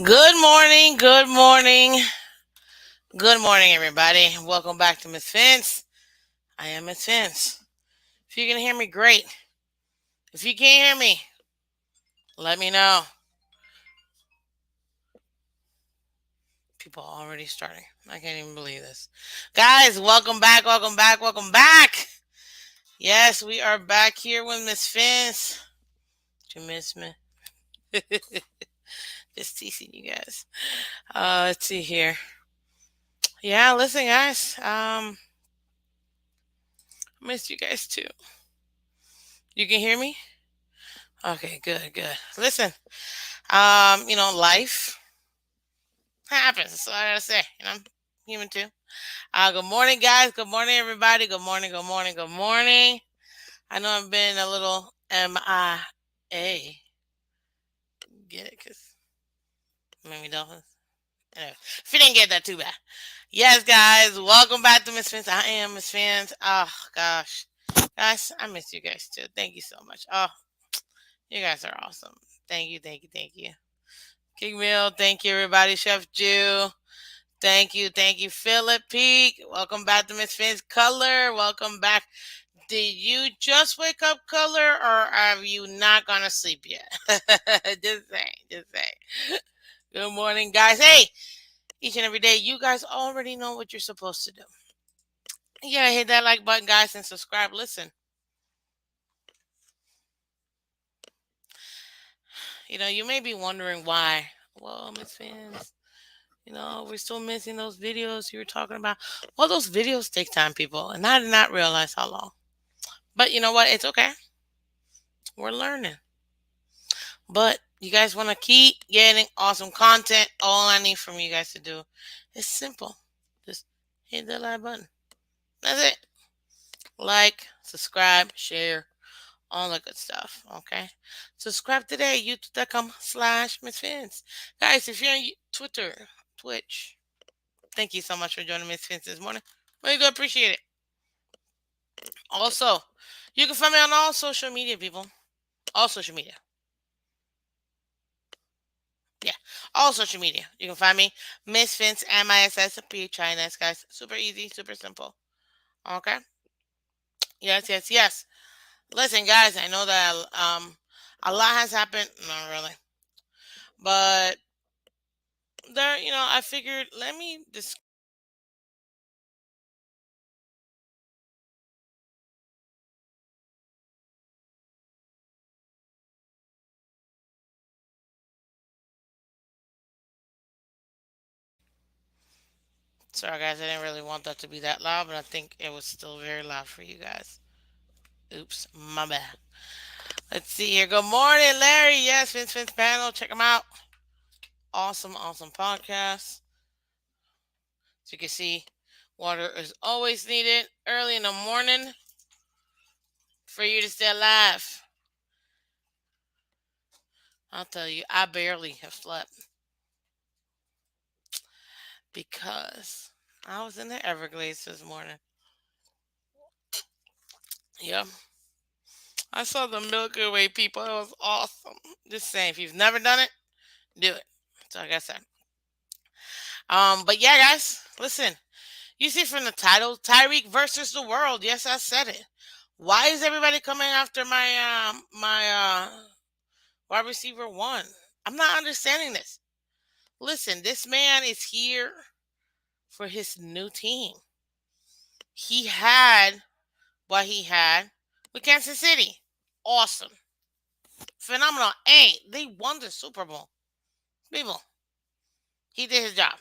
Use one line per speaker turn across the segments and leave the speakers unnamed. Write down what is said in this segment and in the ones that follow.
Good morning, good morning, good morning, everybody. Welcome back to Miss Phins. I am Miss Phins. If you can hear me, great. If you can't hear me, let me know. People are already starting. I can't even believe this. Guys, welcome back, welcome back, welcome back. Yes, we are back here with Miss Phins. To Miss me. Just teasing you guys. Let's see here. Yeah, listen, guys. I missed you guys too. You can hear me? Okay, good, good. Listen, life happens. That's all I gotta say. I'm human too. Good morning, guys. Good morning, everybody. Good morning, good morning, good morning. I know I've been a little MIA. Get it? Because maybe don't. Anyway, if you didn't get that, too bad. Yes, guys. Welcome back to Miss Fans. I am Miss Fans. Oh, gosh. Guys, I miss you guys too. Thank you so much. Oh, you guys are awesome. Thank you, thank you, thank you. King Mill, thank you, everybody. Chef Jew. Thank you, Philip Peak. Welcome back to Miss Finn's Color. Welcome back. Did you just wake up, Color, or are you not gonna sleep yet? Just saying, just saying. Good morning, guys. Hey, each and every day, you guys already know what you're supposed to do. Yeah, hit that like button, guys, and subscribe. Listen, you may be wondering why. Well, Miss Fins, we're still missing those videos you were talking about. Well, those videos take time, people, and I did not realize how long. But you know what? It's okay. We're learning. But you guys want to keep getting awesome content. All I need from you guys to do is simple. Just hit the like button. That's it. Like, subscribe, share, all that good stuff. Okay. Subscribe today, youtube.com/MissFins. Guys, if you're on Twitter, Twitch, thank you so much for joining Miss Fins this morning. Really do appreciate it. Also, you can find me on all social media, people. All social media. Yeah, all social media. You can find me, Miss Vince, MISSPHINS, guys. Super easy, super simple. Okay? Yes, yes, yes. Listen, guys, I know that a lot has happened. Not really. But there, I figured let me just. Sorry, guys, I didn't really want that to be that loud, but I think it was still very loud for you guys. Oops, my bad. Let's see here. Good morning, Larry. Yes, Vince panel. Check them out. Awesome, awesome podcast. As you can see, water is always needed early in the morning for you to stay alive. I'll tell you, I barely have slept because I was in the Everglades this morning. Yeah, I saw the Milky Way, people. It was awesome. Just saying, if you've never done it, do it. So like I said. But yeah, guys, listen. You see from the title, Tyreek versus the world. Yes, I said it. Why is everybody coming after my wide receiver one? I'm not understanding this. Listen, this man is here for his new team. He had what he had with Kansas City. Awesome. Phenomenal. Hey, they won the Super Bowl. People, he did his job.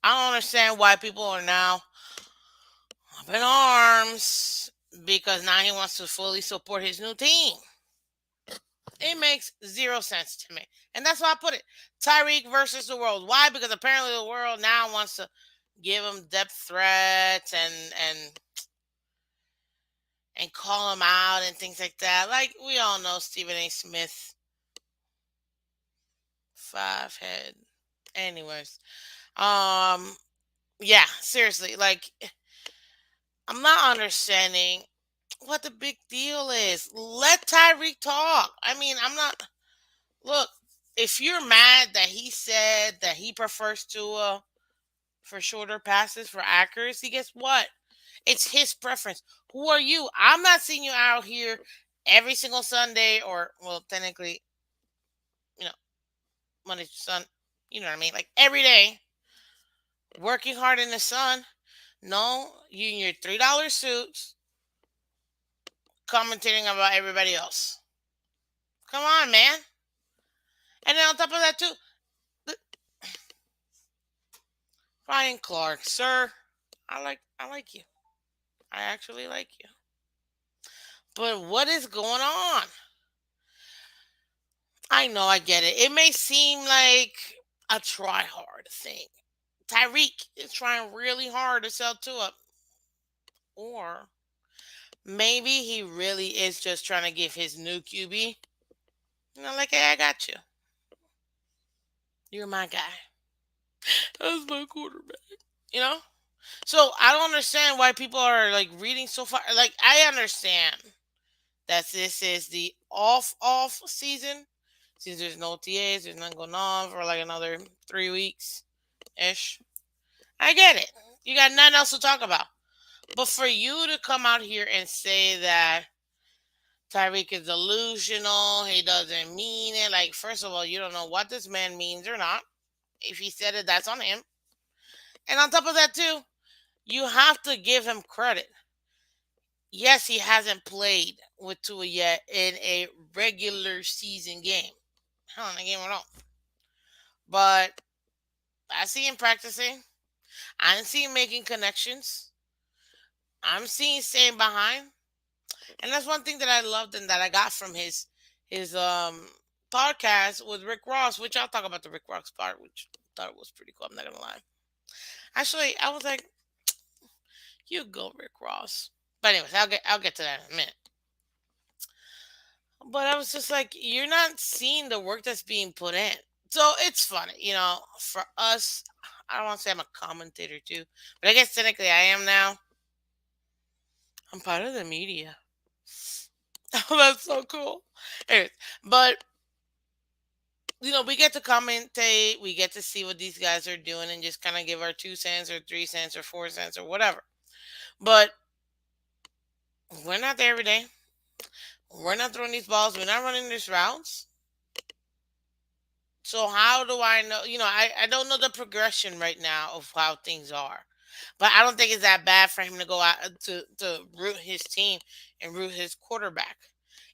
I don't understand why people are now up in arms because now he wants to fully support his new team. It makes zero sense to me. And that's why I put it. Tyreek versus the world. Why? Because apparently the world now wants to give him depth threats and call him out and things like that. Like we all know Stephen A. Smith. Five head. Anyways. Yeah, seriously, like I'm not understanding what the big deal is. Let Tyreek talk. I mean, I'm not look, if you're mad that he said that he prefers Tua for shorter passes for accuracy, guess what? It's his preference. Who are you? I'm not seeing you out here every single Sunday, or well, technically, you know, Monday to Sun. You know what I mean? Like every day, working hard in the sun. No, you in your $3 suits, commentating about everybody else. Come on, man. And then on top of that too, Ryan Clark, sir. I like you. I actually like you. But what is going on? I know I get it. It may seem like a try hard thing. Tyreek is trying really hard to sell Tua. Or maybe he really is just trying to give his new QB, like, hey, I got you. You're my guy. That's my quarterback. You know? So I don't understand why people are like reading so far. Like, I understand that this is the off season. Since there's no TAs, there's nothing going on for like another 3 weeks ish. I get it. You got nothing else to talk about. But for you to come out here and say that Tyreek is delusional, he doesn't mean it. Like, first of all, you don't know what this man means or not. If he said it, that's on him. And on top of that, too, you have to give him credit. Yes, he hasn't played with Tua yet in a regular season game. Hell, in a game at all. But I see him practicing. I see him making connections. I'm seeing staying behind. And that's one thing that I loved and that I got from his podcast with Rick Ross, which I'll talk about the Rick Ross part, which I thought was pretty cool. I'm not gonna lie. Actually, I was like, you go, Rick Ross. But anyways, I'll get to that in a minute. But I was just like, you're not seeing the work that's being put in. So it's funny, for us, I don't want to say I'm a commentator too, but I guess technically I am now. I'm part of the media. Oh, that's so cool. Anyways, but we get to commentate, we get to see what these guys are doing and just kind of give our 2 cents or 3 cents or 4 cents or whatever. But we're not there every day. We're not throwing these balls. We're not running these routes. So how do I know? I don't know the progression right now of how things are. But I don't think it's that bad for him to go out to root his team and root his quarterback.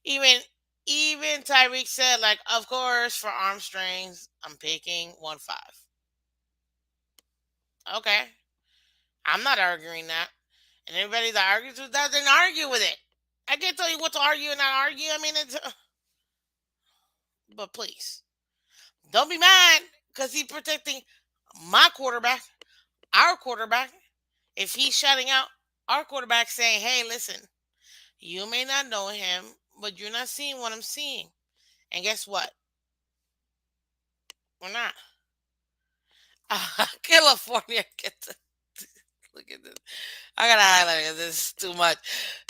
Even even Tyreek said, like, of course, for arm strength, I'm picking 1-5. Okay. I'm not arguing that. And anybody that argues with that, then argue with it. I can't tell you what to argue and not argue. I mean, but please, don't be mad because he's protecting my quarterback, our quarterback. If he's shutting out our quarterback, saying, hey, listen, you may not know him, but you're not seeing what I'm seeing. And guess what? We're not. California, get the, look at this. I gotta highlight it. This is too much.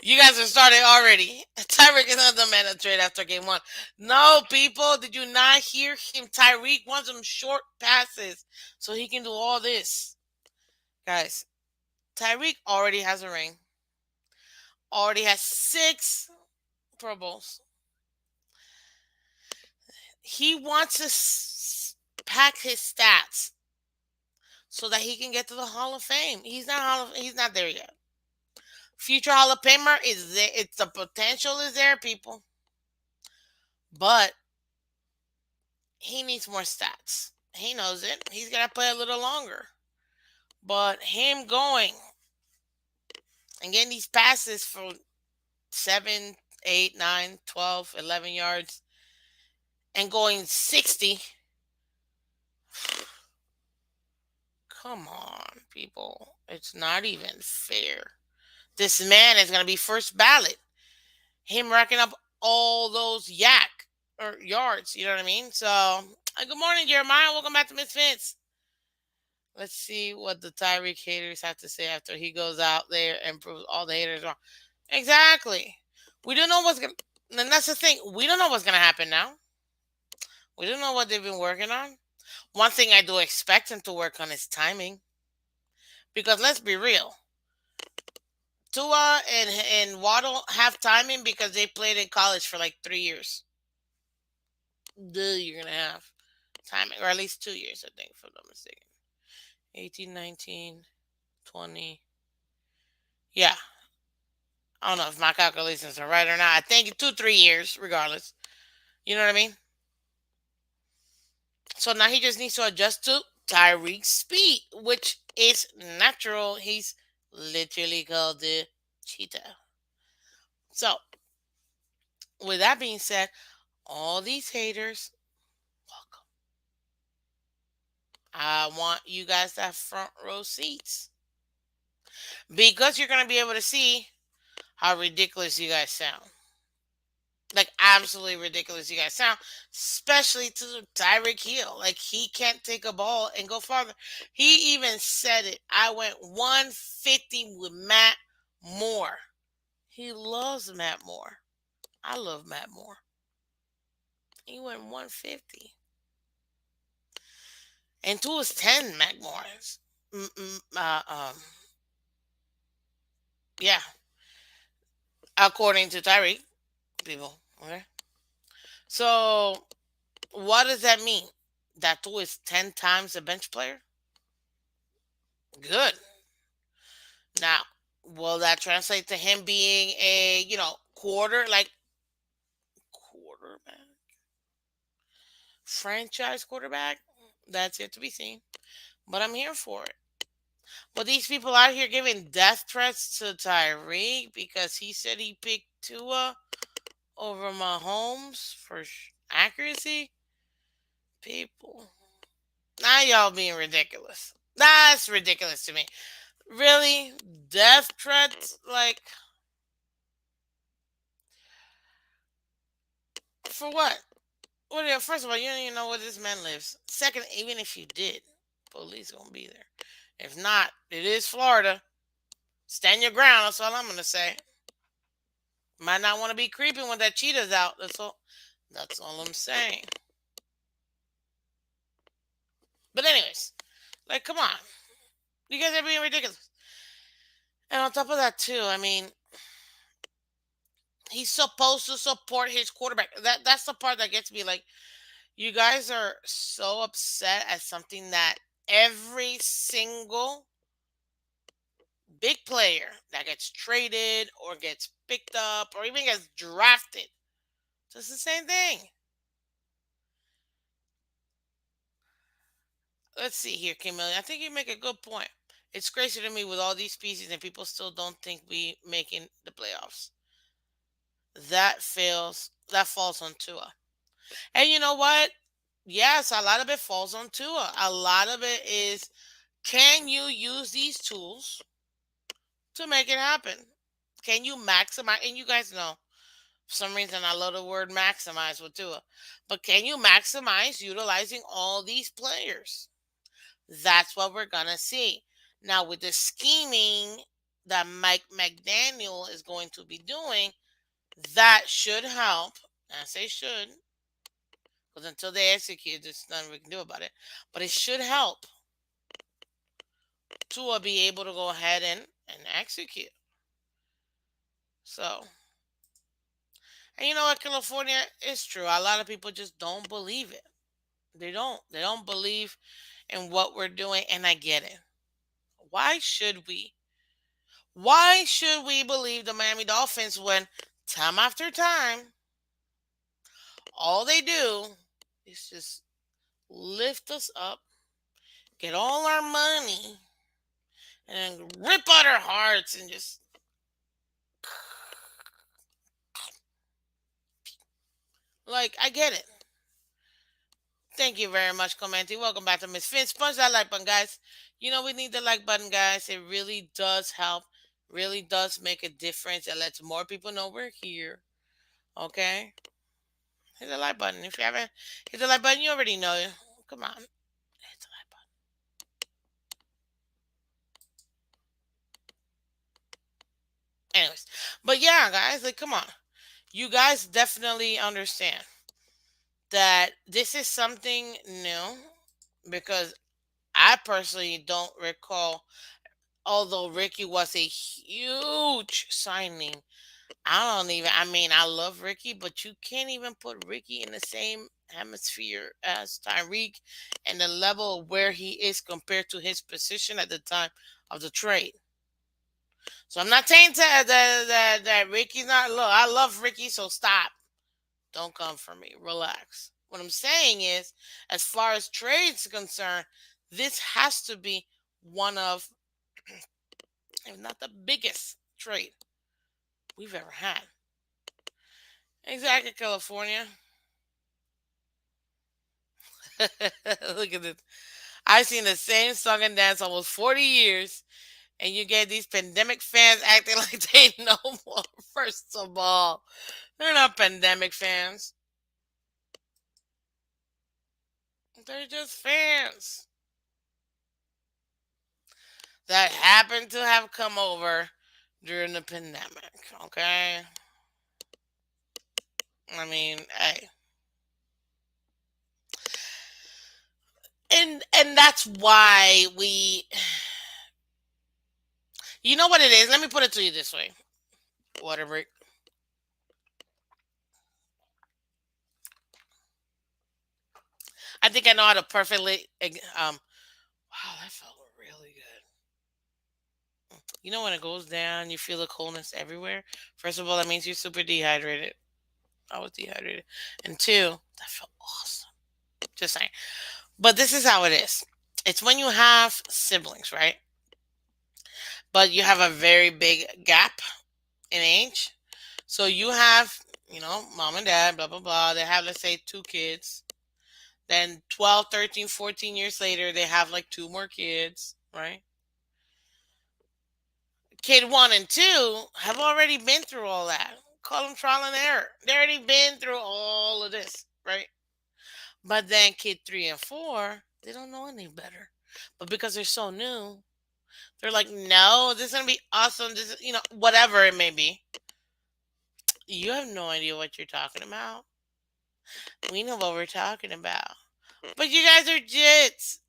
You guys are starting already. Tyreek is not the man to trade after game one. No, people, did you not hear him? Tyreek wants some short passes so he can do all this. Guys, Tyreek already has a ring. Already has 6 Pro Bowls. He wants to pack his stats so that he can get to the Hall of Fame. He's not there yet. Future Hall of Famer is there. It's the potential is there, people. But he needs more stats. He knows it. He's gonna play a little longer. But him going and getting these passes for 7, 8, 9, 12, 11 yards and going 60. Come on, people. It's not even fair. This man is gonna be first ballot. Him racking up all those yak or yards, you know what I mean? So, good morning, Jeremiah. Welcome back to Miss Phins. Let's see what the Tyreek haters have to say after he goes out there and proves all the haters wrong. Exactly. We don't know what's gonna. And that's the thing. We don't know what's gonna happen now. We don't know what they've been working on. One thing I do expect him to work on is timing. Because let's be real, Tua and Waddle have timing because they played in college for like 3 years. Duh, you're gonna have timing, or at least 2 years, I think, if I'm not mistaken. 18, 19, 20. Yeah, I don't know if my calculations are right or not. I think 2, 3 years, regardless. You know what I mean? So now he just needs to adjust to Tyreek's speed, which is natural. He's literally called the cheetah. So, with that being said, all these haters, welcome. I want you guys to have front row seats because you're going to be able to see how ridiculous you guys sound. Like, absolutely ridiculous you guys sound, especially to Tyreek Hill. Like, he can't take a ball and go farther. He even said it. I went 150 with Matt Moore. He loves Matt Moore. I love Matt Moore. He went 150. And two is 10 Matt Moores. Mm, mm, yeah, according to Tyreek people. Okay. So, what does that mean? That two is 10 times a bench player? Good. Now, will that translate to him being a, quarterback, franchise quarterback? That's yet to be seen. But I'm here for it. But these people out here giving death threats to Tyreek because he said he picked Tua over Mahomes for accuracy? People. Now y'all being ridiculous. That's ridiculous to me. Really? Death threats? Like, for what? Well, first of all, you don't even know where this man lives. Second, even if you did, police gonna be there. If not, it is Florida. Stand your ground. That's all I'm gonna say. Might not want to be creeping when that cheetah's out. That's all. That's all I'm saying. But anyways, like, come on, you guys are being ridiculous. And on top of that, too, I mean, he's supposed to support his quarterback. That's the part that gets me. Like, you guys are so upset at something that every single big player that gets traded or gets picked up or even gets drafted does the same thing. Let's see here, Camille. I think you make a good point. It's crazy to me with all these pieces and people still don't think we making the playoffs. That fails. That falls on Tua. And you know what? Yes, a lot of it falls on Tua. A lot of it is, can you use these tools to make it happen? Can you maximize? And you guys know, for some reason, I love the word maximize with Tua. But can you maximize utilizing all these players? That's what we're going to see. Now, with the scheming that Mike McDaniel is going to be doing, that should help. I say should, because until they execute, there's nothing we can do about it. But it should help Tua be able to go ahead and execute. So, and you know what, California is true. A lot of people just don't believe it. They don't. They don't believe in what we're doing, and I get it. Why should we? Why should we believe the Miami Dolphins when time after time, all they do is just lift us up, get all our money, and then rip out our hearts and just, like, I get it. Thank you very much, Commenty. Welcome back to Miss Phins. Punch that like button, guys. You know we need the like button, guys. It really does help. Really does make a difference. It lets more people know we're here. Okay? Hit the like button. If you haven't hit the like button, you already know. Come on. Hit the like button. Anyways. But yeah, guys, like, come on. You guys definitely understand that this is something new because I personally don't recall, although Ricky was a huge signing. I don't even, I mean, I love Ricky, but you can't even put Ricky in the same hemisphere as Tyreek and the level of where he is compared to his position at the time of the trade. So I'm not saying that Ricky's not, look, I love Ricky, so stop. Don't come for me. Relax. What I'm saying is, as far as trades concerned, this has to be one of, if not the biggest trade we've ever had. Exactly, California. Look at this. I've seen the same song and dance almost 40 years, and you get these pandemic fans acting like they know more. First of all, they're not pandemic fans, they're just fans that happen to have come over during the pandemic. Okay? I mean, hey. And that's why we, you know what it is? Let me put it to you this way. Water break. I think I know how to perfectly wow, that felt really good. You know when it goes down, you feel the coldness everywhere. First of all, that means you're super dehydrated. I was dehydrated. And two, that felt awesome. Just saying. But this is how it is. It's when you have siblings, right? But you have a very big gap in age. So you have, mom and dad, blah, blah, blah. They have, let's say, two kids. Then 12, 13, 14 years later, they have like two more kids, right? Kid one and two have already been through all that. Call them trial and error. They already been through all of this, right? But then kid three and four, they don't know any better. But because they're so new, they're like, no, this is gonna be awesome. This is, whatever it may be. You have no idea what you're talking about. We know what we're talking about. But you guys are jits.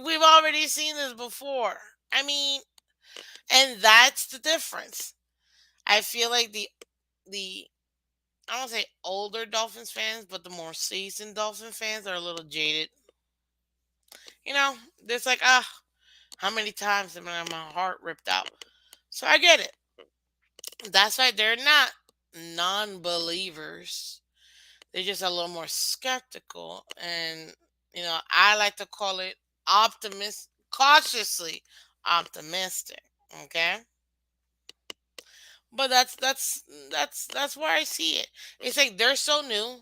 We've already seen this before. I mean, and that's the difference. I feel like the I don't say older Dolphins fans, but the more seasoned Dolphin fans are a little jaded. You know, it's like, how many times am I my heart ripped out? So I get it. That's why they're not non-believers. They're just a little more skeptical, and I like to call it cautiously optimistic. Okay, but that's where I see it. It's like they're so new.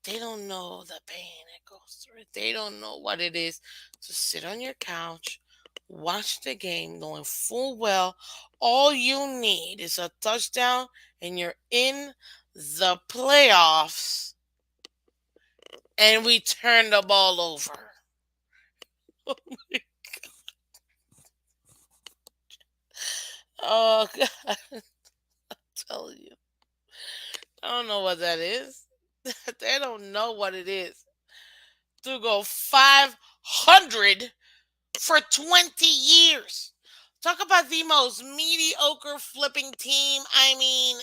They don't know the pain it goes through. They don't know what it is to sit on your couch, watch the game, knowing full well all you need is a touchdown and you're in the playoffs and we turn the ball over. Oh, God, I'm telling you. I don't know what that is. They don't know what it is to go 500 for 20 years. Talk about the most mediocre flipping team. I mean,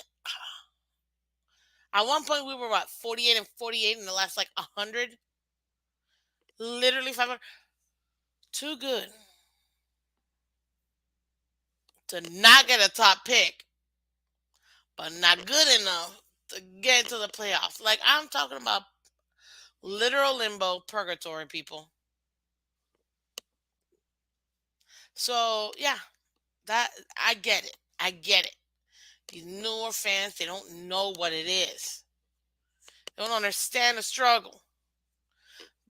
at one point we were what, 48 and 48 in the last like 100? Literally 500. Too good to not get a top pick, but not good enough to get into the playoffs. Like I'm talking about literal limbo purgatory, people. So, yeah, that I get it. I get it. These newer fans, they don't know what it is. They don't understand the struggle.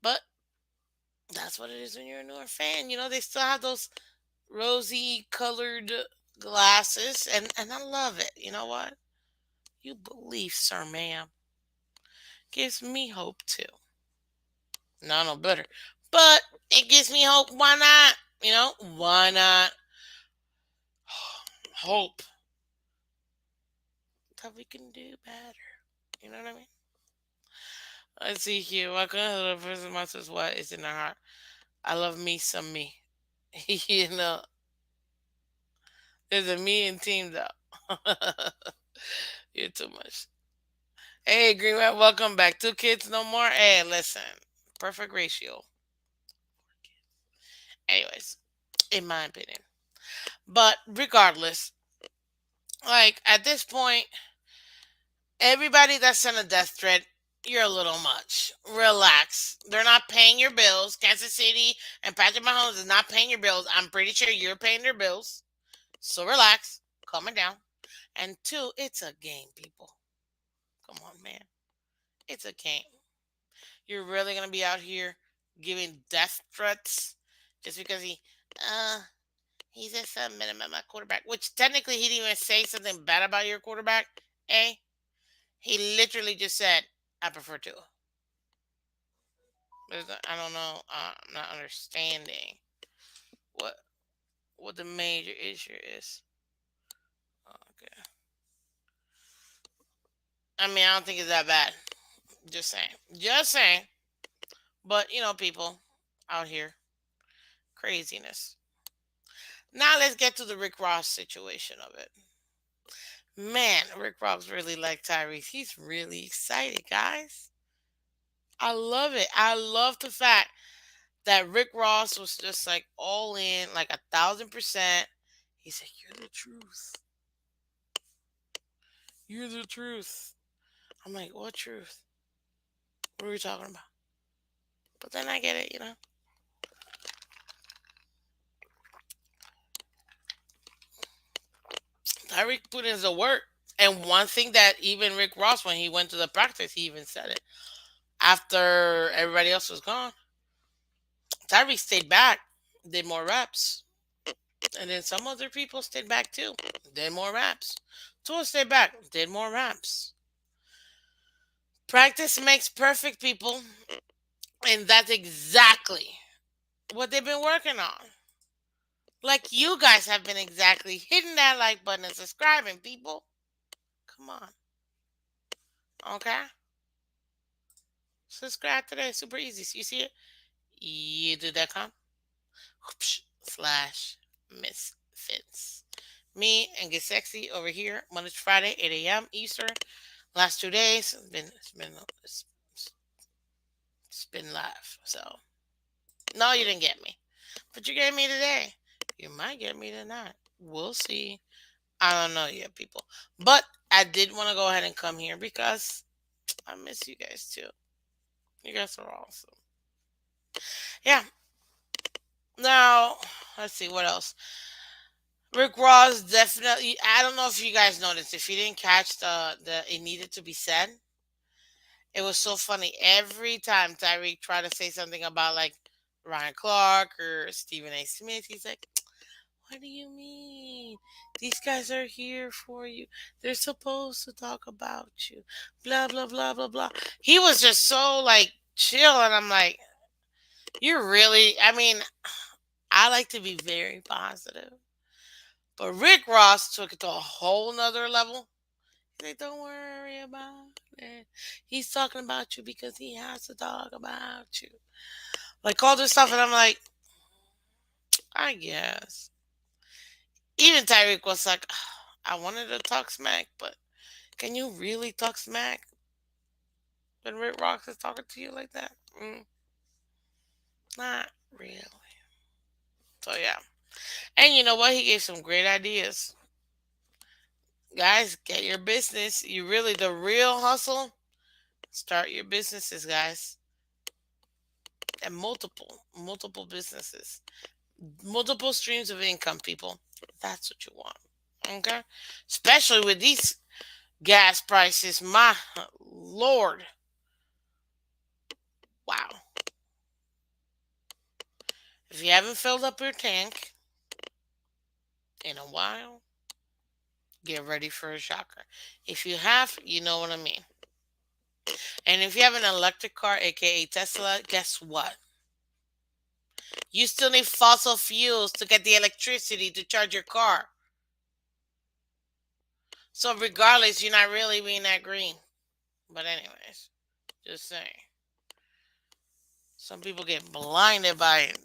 But that's what it is when you're a newer fan. They still have those rosy colored glasses, and I love it. You know what? You believe, sir, ma'am. Gives me hope too. No better. But it gives me hope. Why not? Why not? Hope that we can do better. You know what I mean? Let's see here. What kind of the person monsters what is in their heart? I love me some me. You know, there's a me in team though. You're too much. Hey, Greenway, welcome back. Two kids, no more. Hey, listen, perfect ratio. Anyways, in my opinion. But regardless, like at this point, everybody that sent a death threat, you're a little much. Relax. They're not paying your bills. Kansas City and Patrick Mahomes is not paying your bills. I'm pretty sure you're paying their bills. So relax. Calm it down. And two, it's a game, people. Come on, man. It's a game. You're really gonna be out here giving death threats just because uh he said something about my quarterback, which technically he didn't even say something bad about your quarterback. Eh? He literally just said, "I prefer to." I don't know. I'm not understanding what what the major issue is. Okay. I mean, I don't think it's that bad. Just saying. Just saying. But people out here, craziness. Now let's get to the Rick Ross situation of it. Man, Rick Ross really like Tyrese. He's really excited, guys. I love it. I love the fact that Rick Ross was just like all in, like 1,000%. He said, "You're the truth. You're the truth." I'm like, "What truth? What are we talking about?" But then I get it. Tyreek put in the work. And one thing that even Rick Ross, when he went to the practice, he even said it. After everybody else was gone, Tyreek stayed back, did more reps. And then some other people stayed back too, did more reps. Tua stayed back, did more reps. Practice makes perfect, people. And that's exactly what they've been working on. Like you guys have been exactly hitting that like button and subscribing, people. Come on. Okay? Subscribe today. Super easy. So you see it? YouTube.com slash Miss Phins. Me and Get Sexy over here Monday to Friday, 8 a.m. Eastern. Last 2 days, it's been live. So, no, you didn't get me. But you get me today. You might get me tonight. We'll see. I don't know yet, people. But I did want to go ahead and come here because I miss you guys too. You guys are awesome. Yeah. Now, let's see what else. Rick Ross definitely. I don't know if you guys noticed. If you didn't catch the it needed to be said, it was so funny. Every time Tyreek tried to say something about like Ryan Clark or Stephen A. Smith, he's like, "What do you mean? These guys are here for you. They're supposed to talk about you." Blah blah blah blah blah. He was just so like chill, and I'm like, "You're really." I mean, I like to be very positive, but Rick Ross took it to a whole nother level. He's like, "Don't worry about it. He's talking about you because he has to talk about you." Like all this stuff, and I'm like, I guess. Even Tyreek was like, I wanted to talk smack, but can you really talk smack when Rick Ross is talking to you like that? Not really. So yeah. And you know what? He gave some great ideas. Guys, get your business. You really the real hustle. Start your businesses, guys. And multiple businesses. Multiple streams of income, people. That's what you want. Okay? Especially with these gas prices. My Lord. Wow. If you haven't filled up your tank in a while, get ready for a shocker. If you have, you know what I mean. And if you have an electric car, aka Tesla, guess what? You still need fossil fuels to get the electricity to charge your car. So regardless, you're not really being that green. But anyways, Just saying. Some people get blinded by it.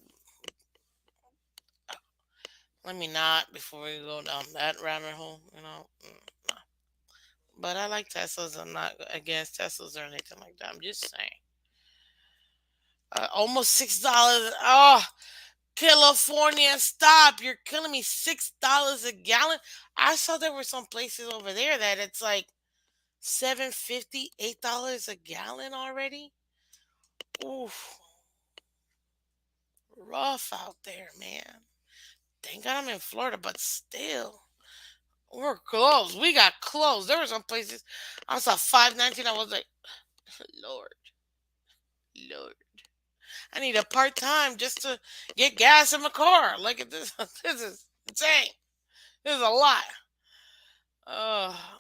Let me not before we go down that rabbit hole, no. But I like Teslas. I'm not against Teslas or anything like that. I'm just saying. Almost $6. Oh, California, stop! You're killing me. $6 a gallon. I saw there were some places over there that it's like 7.50, $8 a gallon already. Oof, rough out there, man. Thank God I'm in Florida, but still, we're close. We got close. There were some places I saw 5.19. I was like, Lord, Lord, I need a part time just to get gas in my car. Look at this. This is insane. This is a lot.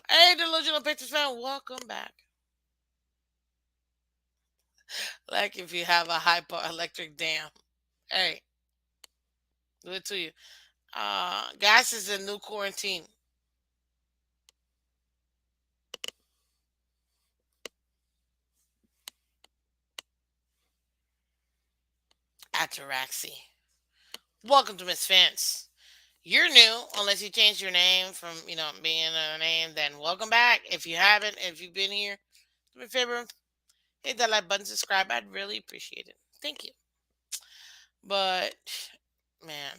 Hey, delusional pictures fan, welcome back. Like if you have a electric dam, hey, do it to you. Gas is a new quarantine. Ataraxy. Welcome to Miss Fence. You're new, unless you changed your name from, being a name, then welcome back. If you haven't, if you've been here, do me a favor, hit that like button, subscribe. I'd really appreciate it. Thank you. But, man,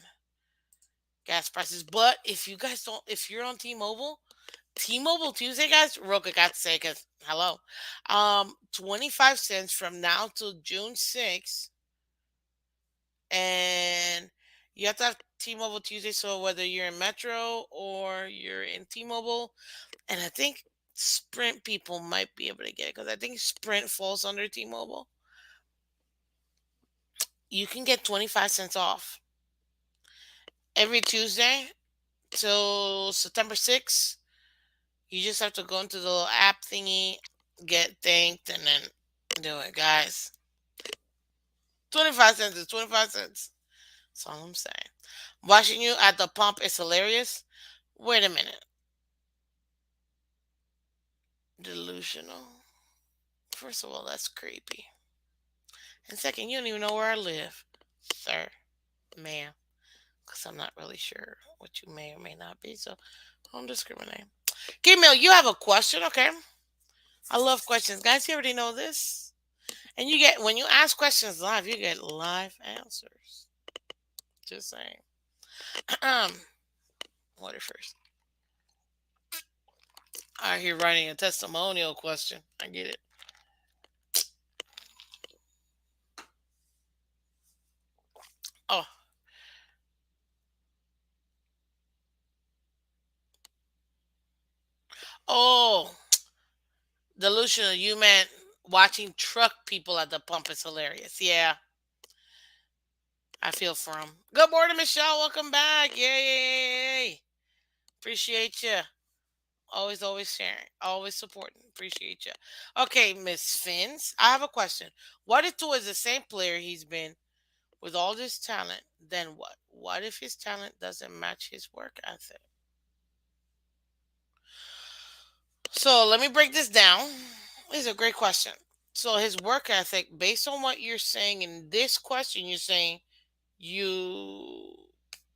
gas prices. But if you guys don't, if you're on T-Mobile Tuesday, guys, real quick, I have to say, because, hello, 25 cents from now till June 6th, and you have to have T-Mobile Tuesday, so whether you're in Metro or you're in T-Mobile, and I think Sprint people might be able to get it because I think Sprint falls under T-Mobile. You can get 25 cents off every Tuesday till September 6th. You just have to go into the little app thingy, get thanked, and then do it, guys. 25 cents is 25 cents. That's all I'm saying. Watching you at the pump is hilarious. Wait a minute. Delusional. First of all, that's creepy. And second, you don't even know where I live, sir, ma'am, because I'm not really sure what you may or may not be. So don't discriminate. Gmail, you have a question? Okay. I love questions. Guys, you already know this. And when you ask questions live, you get live answers. Just saying. Water first. I hear writing a testimonial question. I get it. Oh, oh, delusional. You meant watching truck people at the pump is hilarious. Yeah, I feel for them. Good morning, Michelle. Welcome back. Yay. Appreciate you. Always sharing. Always supporting. Appreciate you. Okay, Miss Phins, I have a question. What if Tua is the same player he's been with all this talent? Then what? What if his talent doesn't match his work ethic? So let me break this down. This is a great question. So his work ethic, based on what you're saying in this question, you're saying you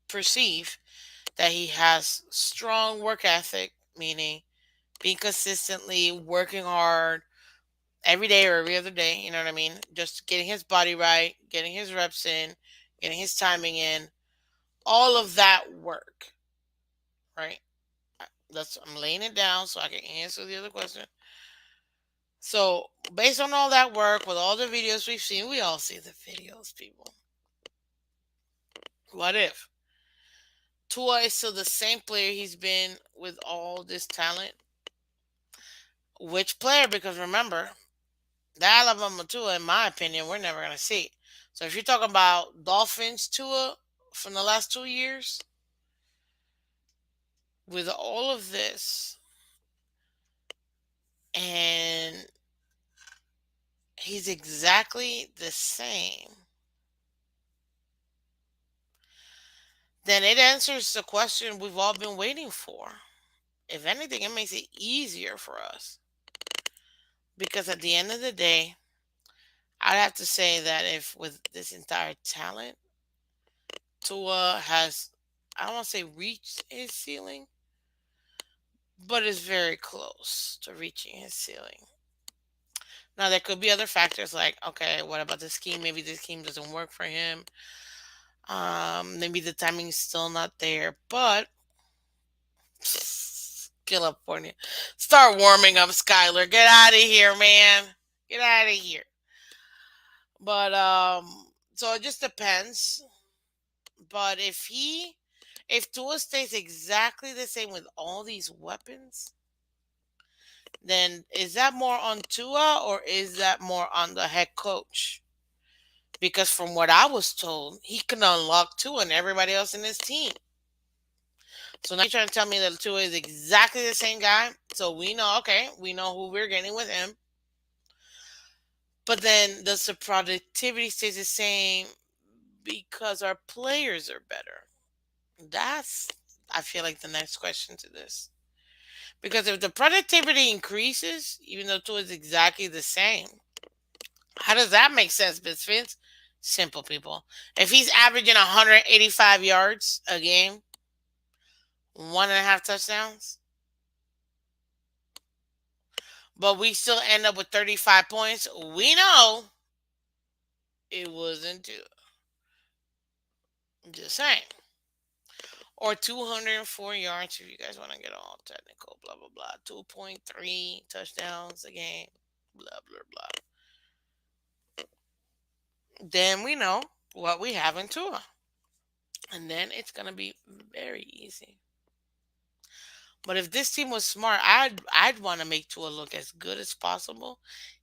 perceive that he has strong work ethic, meaning being consistently working hard every day or every other day, you know what I mean? Just getting his body right, getting his reps in, getting his timing in, all of that work, right? That's I'm laying it down so I can answer the other question. So, based on all that work, with all the videos we've seen, we all see the videos, people. What if Tua is still the same player he's been with all this talent? Which player? Because remember, the Alabama Tua, in my opinion, we're never going to see. So if you're talking about Dolphins Tua from the last 2 years, with all of this, and he's exactly the same, then it answers the question we've all been waiting for. If anything, it makes it easier for us. Because at the end of the day, I'd have to say that if with this entire talent, Tua has, I don't want to say reached his ceiling, but is very close to reaching his ceiling. Now, there could be other factors like, okay, what about the scheme? Maybe the scheme doesn't work for him. Maybe the timing's still not there, but California. Start warming up, Skyler. Get out of here, man. Get out of here. But so it just depends. But if Tua stays exactly the same with all these weapons, then is that more on Tua or is that more on the head coach? Because from what I was told, he can unlock Tua and everybody else in his team. So now you're trying to tell me that Tua is exactly the same guy. So we know, okay, we know who we're getting with him. But then does the productivity stays the same because our players are better? That's, I feel like, the next question to this. Because if the productivity increases, even though Tua is exactly the same, how does that make sense, Phins? Simple, people. If he's averaging 185 yards a game, 1.5 touchdowns, but we still end up with 35 points, we know it wasn't Tua. I'm just saying. Or 204 yards if you guys want to get all technical, blah, blah, blah. 2.3 touchdowns a game, blah, blah, blah. Then we know what we have in Tua. And then it's going to be very easy. But if this team was smart, I'd want to make Tua look as good as possible,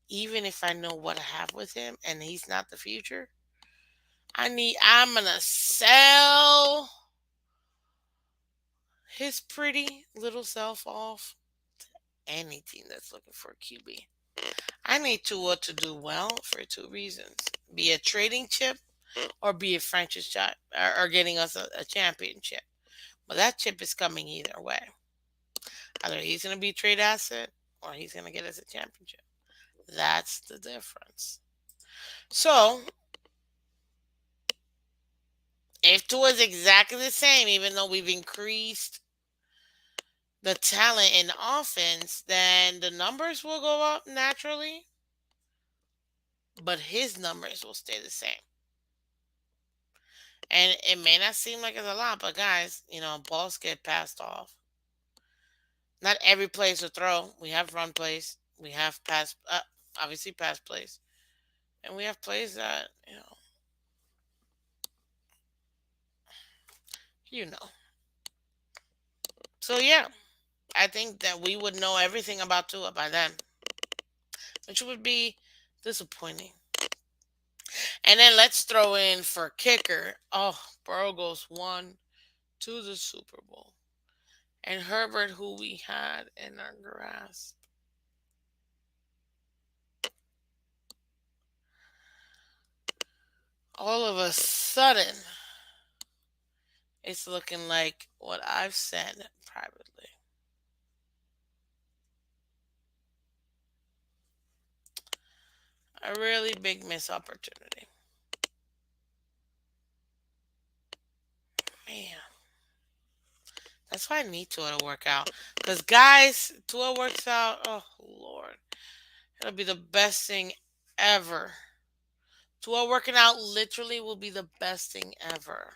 even if I know what I have with him and he's not the future. I'm gonna sell his pretty little self off any team that's looking for a QB. I need Tua to do well for two reasons: be a trading chip or be a franchise shot or getting us a championship. But that chip is coming either way. Either he's going to be a trade asset or he's going to get us a championship. That's the difference. So if Tua is exactly the same, even though we've increased the talent in offense, then the numbers will go up naturally, but his numbers will stay the same. And it may not seem like it's a lot, but guys, balls get passed off. Not every play is a throw. We have run plays. We have obviously pass plays. And we have plays that, you know. So yeah, I think that we would know everything about Tua by then, which would be disappointing. And then let's throw in for kicker. Oh, Burrow goes one to the Super Bowl. And Herbert, who we had in our grasp. All of a sudden, it's looking like what I've said privately. A really big missed opportunity. Man. That's why I need Tua to work out. Because, guys, Tua works out. Oh, Lord. It'll be the best thing ever. Tua working out literally will be the best thing ever.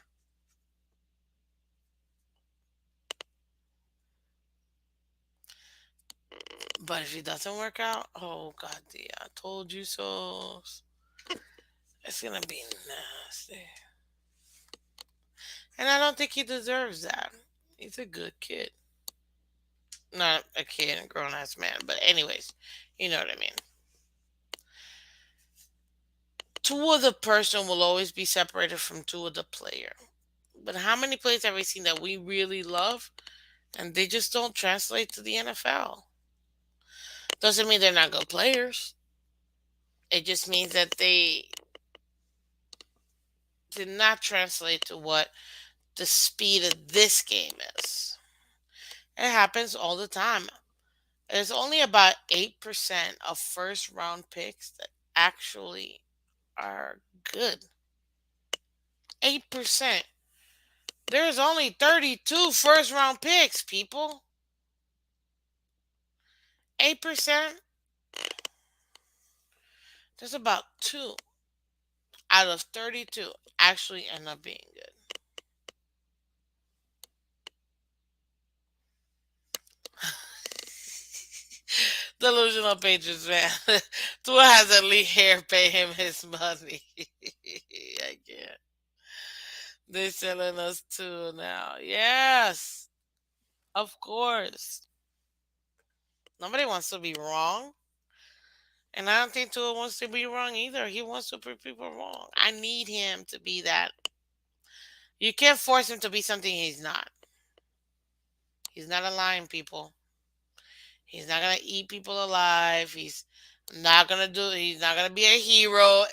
But if he doesn't work out, oh, God, yeah, I told you so. It's going to be nasty. And I don't think he deserves that. He's a good kid. Not a kid, a grown ass man. But, anyways, you know what I mean. Tua the person will always be separated from Tua the player. But how many players have we seen that we really love and they just don't translate to the NFL? Doesn't mean they're not good players. It just means that they did not translate to what the speed of this game is. It happens all the time. There's only about 8% of first round picks that actually are good. 8%. There's only 32 first round picks, people. 8%. There's about 2 out of 32 actually end up being good. Delusional patrons, man. Tua has elite hair pay him his money. I can't. They're selling us too now. Yes, of course. Nobody wants to be wrong. And I don't think Tua wants to be wrong either. He wants to prove people wrong. I need him to be that. You can't force him to be something he's not. He's not a lion, people. He's not gonna eat people alive. He's not gonna be a hero.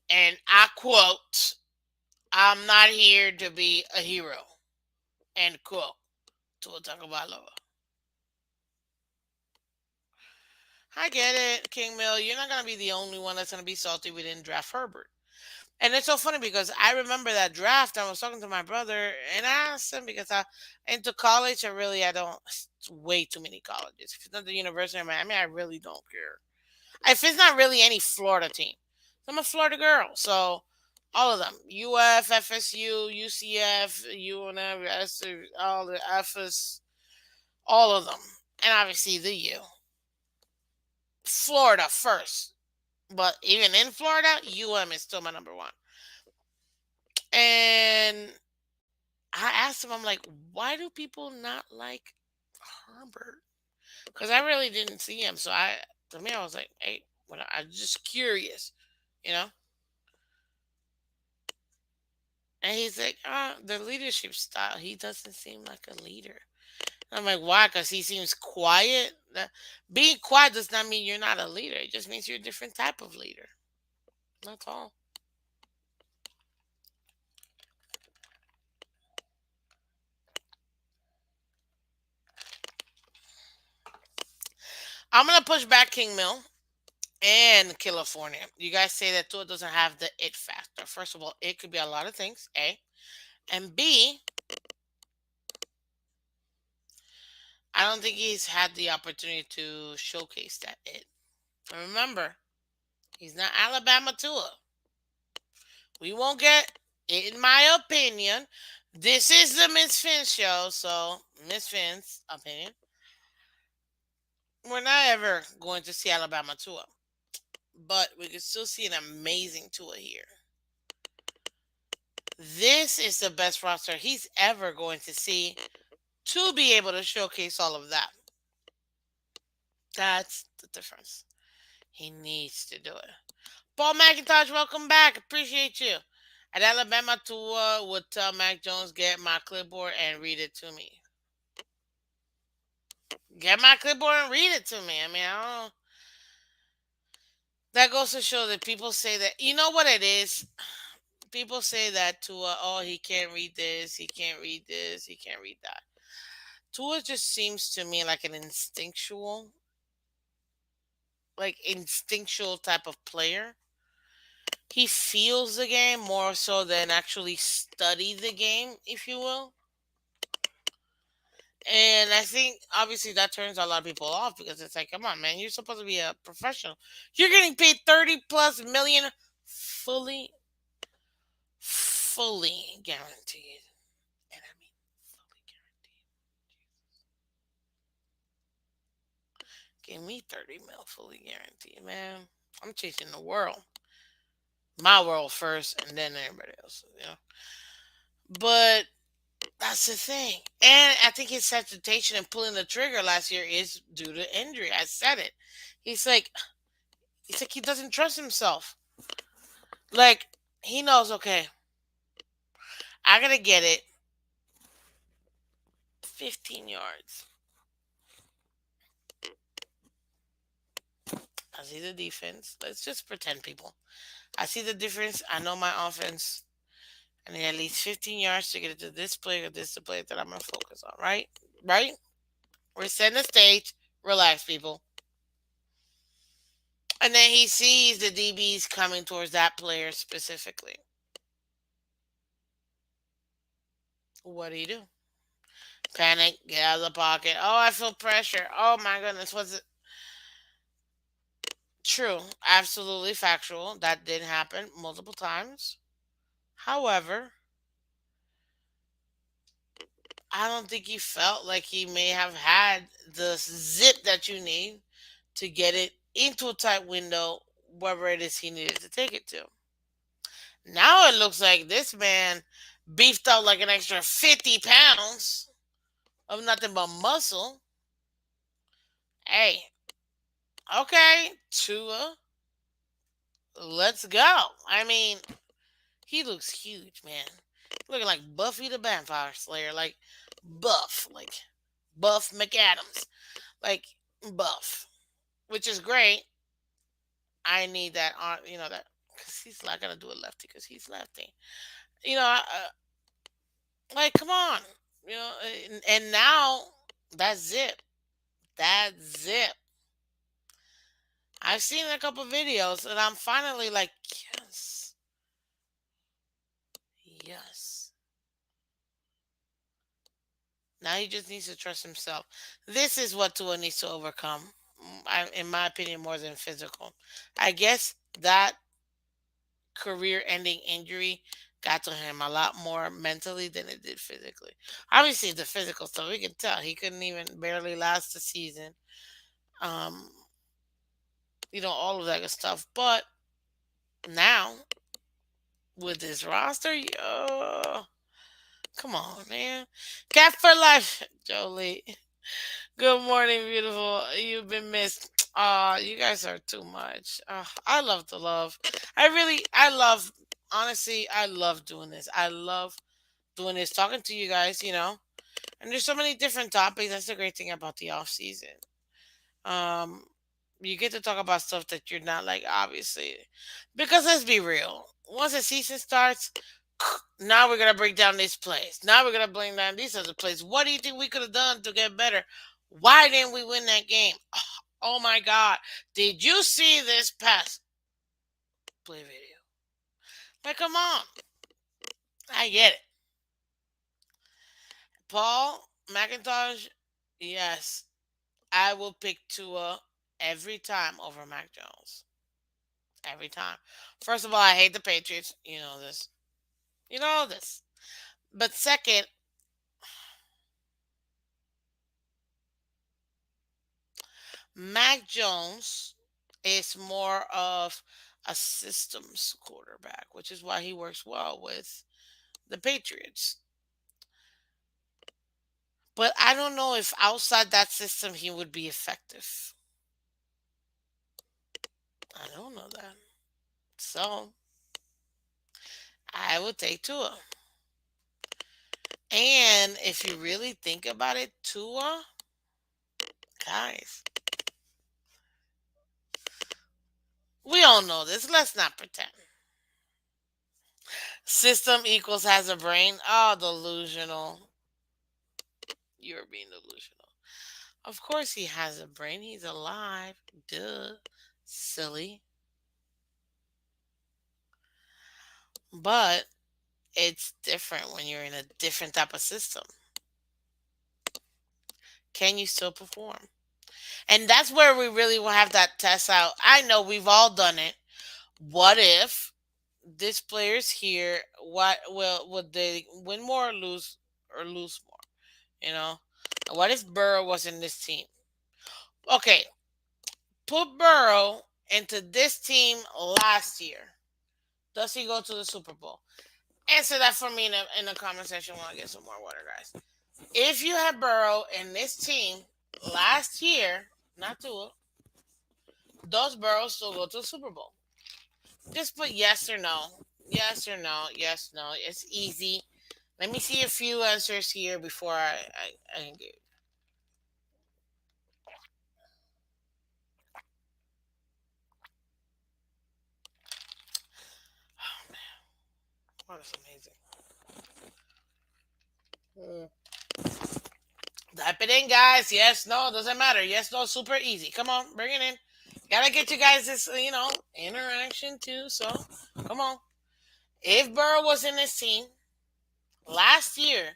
And I quote, I'm not here to be a hero. End quote. Tua Tagovailoa. I get it, King Mill. You're not gonna be the only one that's gonna be salty we didn't draft Herbert. And it's so funny because I remember that draft. I was talking to my brother, and I asked him because into college. I don't. It's way too many colleges. If it's not the University of Miami, I really don't care. If it's not really any Florida team, I'm a Florida girl, so all of them: UF, FSU, UCF, UNF, all the Fs, all of them, and obviously the U. Florida first, but even in Florida, is still my number one. And I asked him, I'm like, why do people not like Herbert? Because I really didn't see him. To me, I was like, hey, I'm just curious, you know? And he's like, the leadership style, he doesn't seem like a leader. And I'm like, why? Because he seems quiet. Being quiet does not mean you're not a leader. It just means you're a different type of leader. That's all. I'm going to push back King Mill and California. You guys say that Tua doesn't have the it factor. First of all, it could be a lot of things, A. And B, I don't think he's had the opportunity to showcase that it. And remember, he's not Alabama Tua. We won't get, in my opinion, this is the Miss Finn show, so Miss Finn's opinion. We're not ever going to see Alabama Tua, but we can still see an amazing Tua here. This is the best roster he's ever going to see to be able to showcase all of that. That's the difference. He needs to do it. Paul McIntosh, welcome back. Appreciate you. At Alabama, Tua would tell Mac Jones, get my clipboard and read it to me. Get my clipboard and read it to me. I mean, I don't know. That goes to show that people say that, you know what it is? People say that Tua, oh, he can't read this, he can't read this, he can't read that. Tua just seems to me like an instinctual type of player. He feels the game more so than actually study the game, if you will. And I think obviously that turns a lot of people off because it's like, come on, man, you're supposed to be a professional. You're getting paid 30 plus million fully, fully guaranteed. And I mean fully guaranteed. Give me 30 mil fully guaranteed, man. I'm chasing the world. My world first and then everybody else, you know. But that's the thing. And I think his hesitation in pulling the trigger last year is due to injury. I said it. He's like he's like he doesn't trust himself. Like he knows, okay, I gotta get it 15 yards. I see the defense. Let's just pretend, people. I see the difference. I know my offense. I need at least 15 yards to get it to this play or this the play that I'm gonna focus on, right? Right? We're setting the stage. Relax, people. And then he sees the DBs coming towards that player specifically. What do you do? Panic, get out of the pocket. Oh, I feel pressure. Oh my goodness, was it true? Absolutely factual. That did happen multiple times. However, I don't think he felt like he may have had the zip that you need to get it into a tight window, wherever it is he needed to take it to. Now it looks like this man beefed out like an extra 50 pounds of nothing but muscle. Hey, okay, Tua, let's go. I mean, he looks huge, man. Looking like Buffy the Vampire Slayer, like like Buff McAdams, like Buff, which is great. I need that on, that because he's not gonna do it lefty because he's lefty. You know, like come on, and now that zip, that zip. I've seen a couple videos, and I'm finally like, yes, yes. Now he just needs to trust himself. This is what Tua needs to overcome, in my opinion, more than physical. I guess that career-ending injury got to him a lot more mentally than it did physically. Obviously, the physical stuff we can tell he couldn't even barely last the season. Um, all of that good stuff. But now with this roster, yo, come on, man, cat for life, Jolie. Good morning, beautiful. You've been missed. You guys are too much. I love the love. I love, honestly, I love doing this. I love doing this, talking to you guys, And there's so many different topics. That's the great thing about the off season. Um, you get to talk about stuff that you're not like, obviously, because let's be real. Once the season starts, now we're gonna break down this place. Now we're gonna bring down these other plays. What do you think we could have done to get better? Why didn't we win that game? Oh my God! Did you see this pass play video? Like, come on! I get it. Paul McIntosh, yes, I will pick Tua every time over Mac Jones. Every time. First of all, I hate the Patriots. You know this. You know this. But second, Mac Jones is more of a systems quarterback, which is why he works well with the Patriots. But I don't know if outside that system he would be effective. I don't know that. So I would take Tua. And if you really think about it, Tua, guys, we all know this. Let's not pretend. System equals has a brain. Oh, delusional. You're being delusional. Of course he has a brain. He's alive. Duh. Silly. But it's different when you're in a different type of system. Can you still perform? And that's where we really will have that test out. I know we've all done it. What if this player's here? What will would they win more or lose more? You know? What if Burrow was in this team? Okay, put Burrow into this team last year. Does he go to the Super Bowl? Answer that for me in the comment section while I get some more water, guys. If you had Burrow in this team last year, not Tua, does Burrow still go to the Super Bowl? Just put yes or no. Yes or no. Yes, no. It's easy. Let me see a few answers here before I engage. Oh man, that is amazing. Mm. That Type it in, guys. Yes, no, doesn't matter. Yes, no, super easy. Come on, bring it in. Gotta get you guys this, interaction too. So, come on. If Burrow was in this team last year,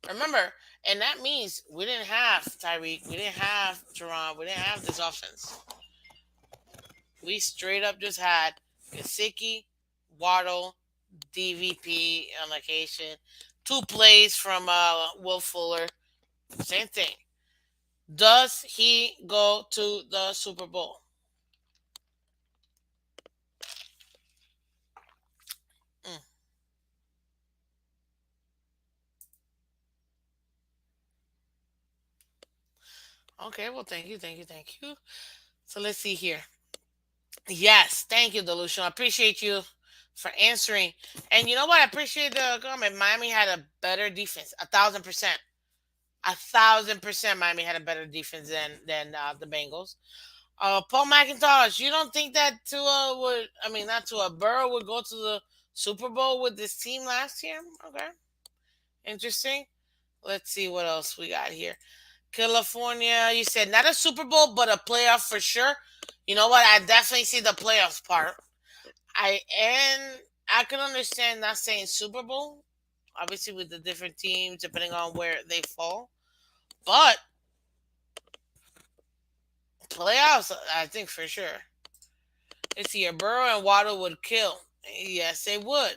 remember, and that means we didn't have Tyreek, we didn't have Jerron, we didn't have this offense. We straight up just had Gasicki, Waddle, DVP on location, two plays from Will Fuller. Same thing. Does he go to the Super Bowl? Mm. Okay, well, thank you, thank you, thank you. So let's see here. Yes, thank you, Delusion. I appreciate you for answering. And you know what? I appreciate the comment. Miami had a better defense, 1,000%. 1,000% Miami had a better defense than the Bengals. Paul McIntosh, you don't think that Tua would? I mean, not Tua. Burrow would go to the Super Bowl with this team last year. Okay, interesting. Let's see what else we got here. California, you said not a Super Bowl, but a playoff for sure. You know what? I definitely see the playoffs part. I can understand not saying Super Bowl, obviously with the different teams depending on where they fall. But playoffs, I think for sure. Let's see here. Burrow and Waddle would kill. Yes, they would.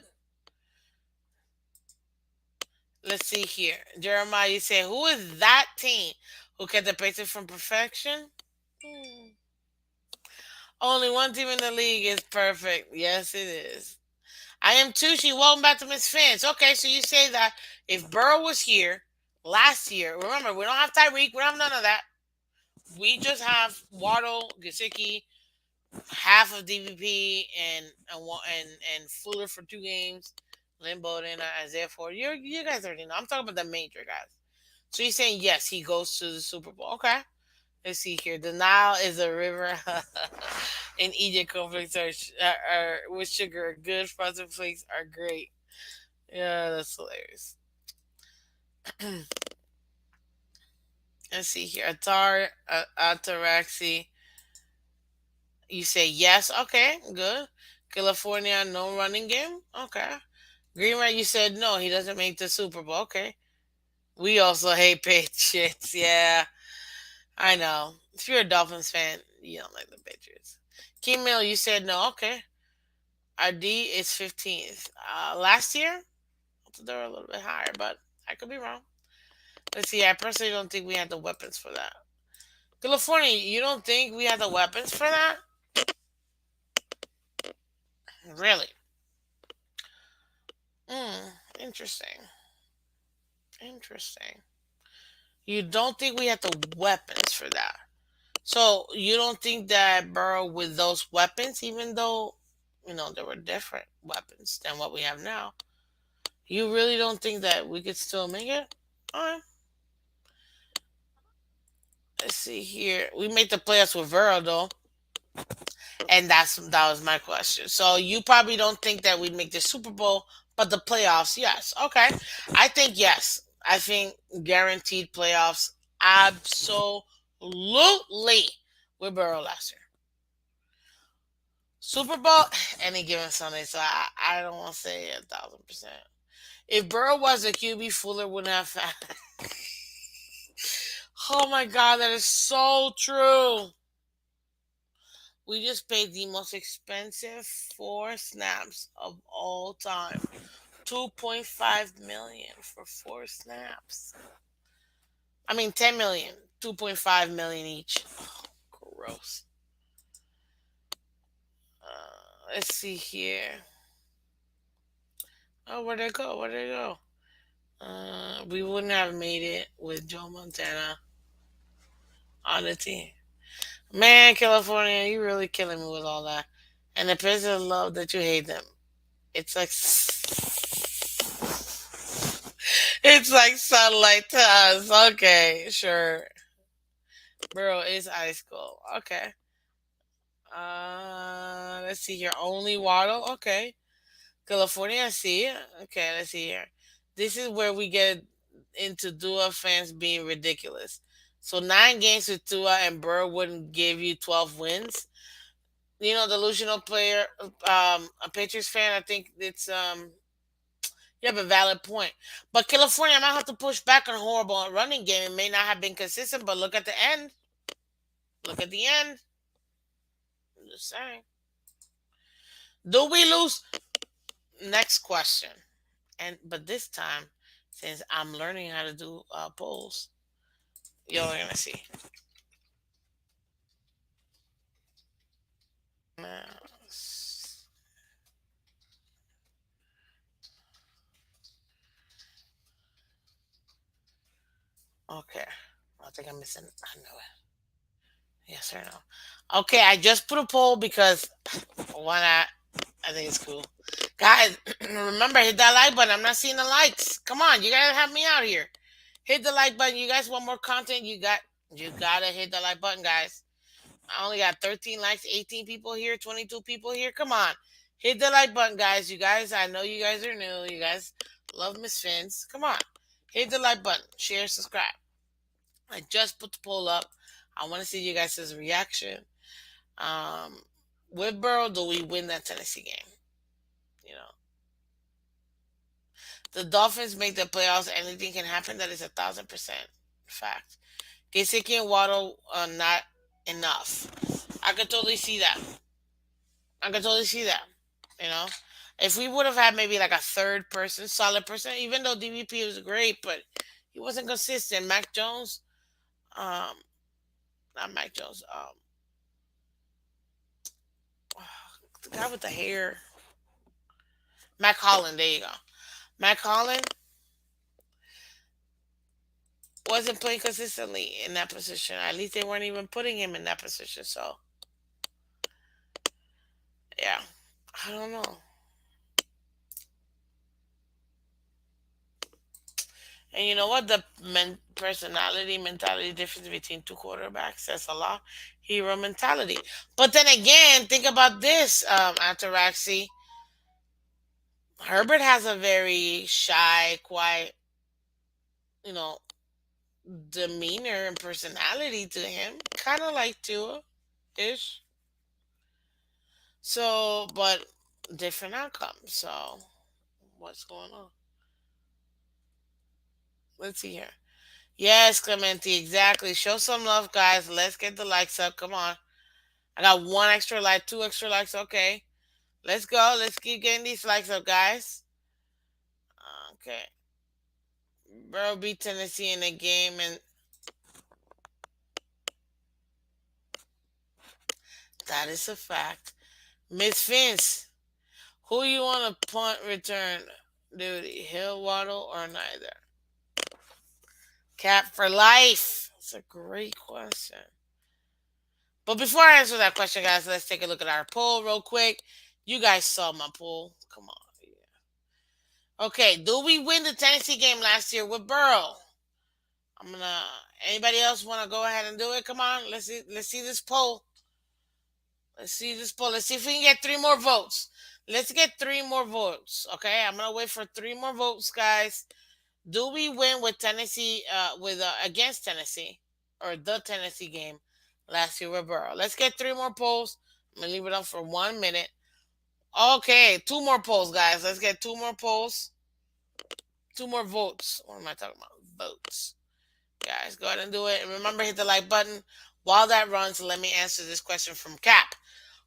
Let's see here. Jeremiah, you say, who is that team who kept the Patriots from perfection? Hmm. Only one team in the league is perfect. Yes, it is. I am Tushi. Welcome back to Miss Fins. Okay, so you say that if Burrow was here last year, remember, we don't have Tyreek, we don't have none of that. We just have Waddle, Gasicki, half of DVP, and Fuller for 2 games, Lynn Bowden, Isaiah Ford. You guys already know. I'm talking about the major guys. So you're saying yes, he goes to the Super Bowl. Okay. Let's see here. The Nile is a river, and Egypt conflicts are with sugar are good. Frosted flakes are great. Yeah, that's hilarious. Let's see here. Ataraxi. You say yes. Okay, good. California, no running game. Okay. Green Ray, you said no. He doesn't make the Super Bowl. Okay. We also hate Patriots. Yeah, I know. If you're a Dolphins fan, you don't like the Patriots. Kim Mill, you said no. Okay. Our D is 15th. Last year, they were a little bit higher, but I could be wrong. Let's see. I personally don't think we had the weapons for that. California, you don't think we had the weapons for that? Really? Interesting. Interesting. You don't think we had the weapons for that? So you don't think that Burrow with those weapons, even though there were different weapons than what we have now, you really don't think that we could still make it? All right. Let's see here. We made the playoffs with Burrow though, and that was my question. So you probably don't think that we'd make the Super Bowl, but the playoffs, yes. Okay. I think yes. I think guaranteed playoffs, absolutely with Burrow last year. Super Bowl, any given Sunday. So I don't want to say 1,000%. If Burrow was a QB, Fuller wouldn't have. Oh my God, that is so true. We just paid the most expensive 4 snaps of all time. 2.5 million for 4 snaps. I mean 10 million. 2.5 million each. Oh, gross. Let's see here. Oh, where'd it go? Where'd it go? We wouldn't have made it with Joe Montana on the team. Man, California, you really killing me with all that. And the president love that you hate them. It's like it's like sunlight to us. Okay, sure. Bro, it's ice cold. Okay. Let's see here. Only Waddle. Okay. California, I see. Okay, let's see here. This is where we get into Tua fans being ridiculous. So 9 games with Tua and Burrow wouldn't give you 12 wins. Delusional player, a Patriots fan. I think you have a valid point. But California might have to push back on horrible running game. It may not have been consistent, but look at the end. Look at the end. I'm just saying. Do we lose? Next question. But this time, since I'm learning how to do polls, y'all are gonna see. Okay. I think I'm missing. I know it. Yes or no? Okay, I just put a poll because why not? I think it's cool. Guys, remember, hit that like button. I'm not seeing the likes. Come on, you gotta help me out here. Hit the like button. You guys want more content? You gotta hit the like button, guys. I only got 13 likes, 18 people here, 22 people here. Come on. Hit the like button, guys. You guys, I know you guys are new. You guys love Miss Phins. Come on. Hit the like button. Share, subscribe. I just put the poll up. I want to see you guys' reaction. Um, with Burrow, do we win that Tennessee game? You know, the Dolphins make the playoffs. Anything can happen. That is 1,000% fact. Gesicki and Waddle are not enough. I could totally see that. I could totally see that. You know, if we would have had maybe like a third person, solid person, even though DVP was great, but he wasn't consistent. Mac Jones, um, not Mac Jones, the guy with the hair, Mac Holland. There you go. Mac Holland wasn't playing consistently in that position. At least they weren't even putting him in that position. So yeah, I don't know. And you know what? The personality, mentality difference between two quarterbacks says a lot. Hero mentality. But then again, think about this, Ataraxi. Herbert has a very shy, quiet, you know, demeanor and personality to him. Kind of like Tua ish. So, but different outcomes. So, what's going on? Let's see here. Yes, Clementi, exactly. Show some love, guys. Let's get the likes up. Come on. I got one extra like, two extra likes. Okay. Let's go. Let's keep getting these likes up, guys. Okay. Bro beat Tennessee in the game, and that is a fact. Miss Vince, who you want to punt return duty? Hill, Waddle, or neither? Cap for life. That's a great question. But before I answer that question, guys, let's take a look at our poll real quick. You guys saw my poll. Come on. Okay, do we win the Tennessee game last year with Burrow? I'm gonna. Anybody else want to go ahead and do it? Come on, let's see. Let's see this poll. Let's see this poll. Let's see if we can get three more votes. Let's get three more votes. Okay, I'm gonna wait for three more votes, guys. Do we win with Tennessee? With against Tennessee or the Tennessee game last year with Burrow? Let's get three more polls. I'm gonna leave it up for 1 minute. Okay, two more polls, guys. Let's get two more polls. Two more votes. What am I talking about? Votes. Guys, go ahead and do it. And remember, hit the like button. While that runs, let me answer this question from Cap.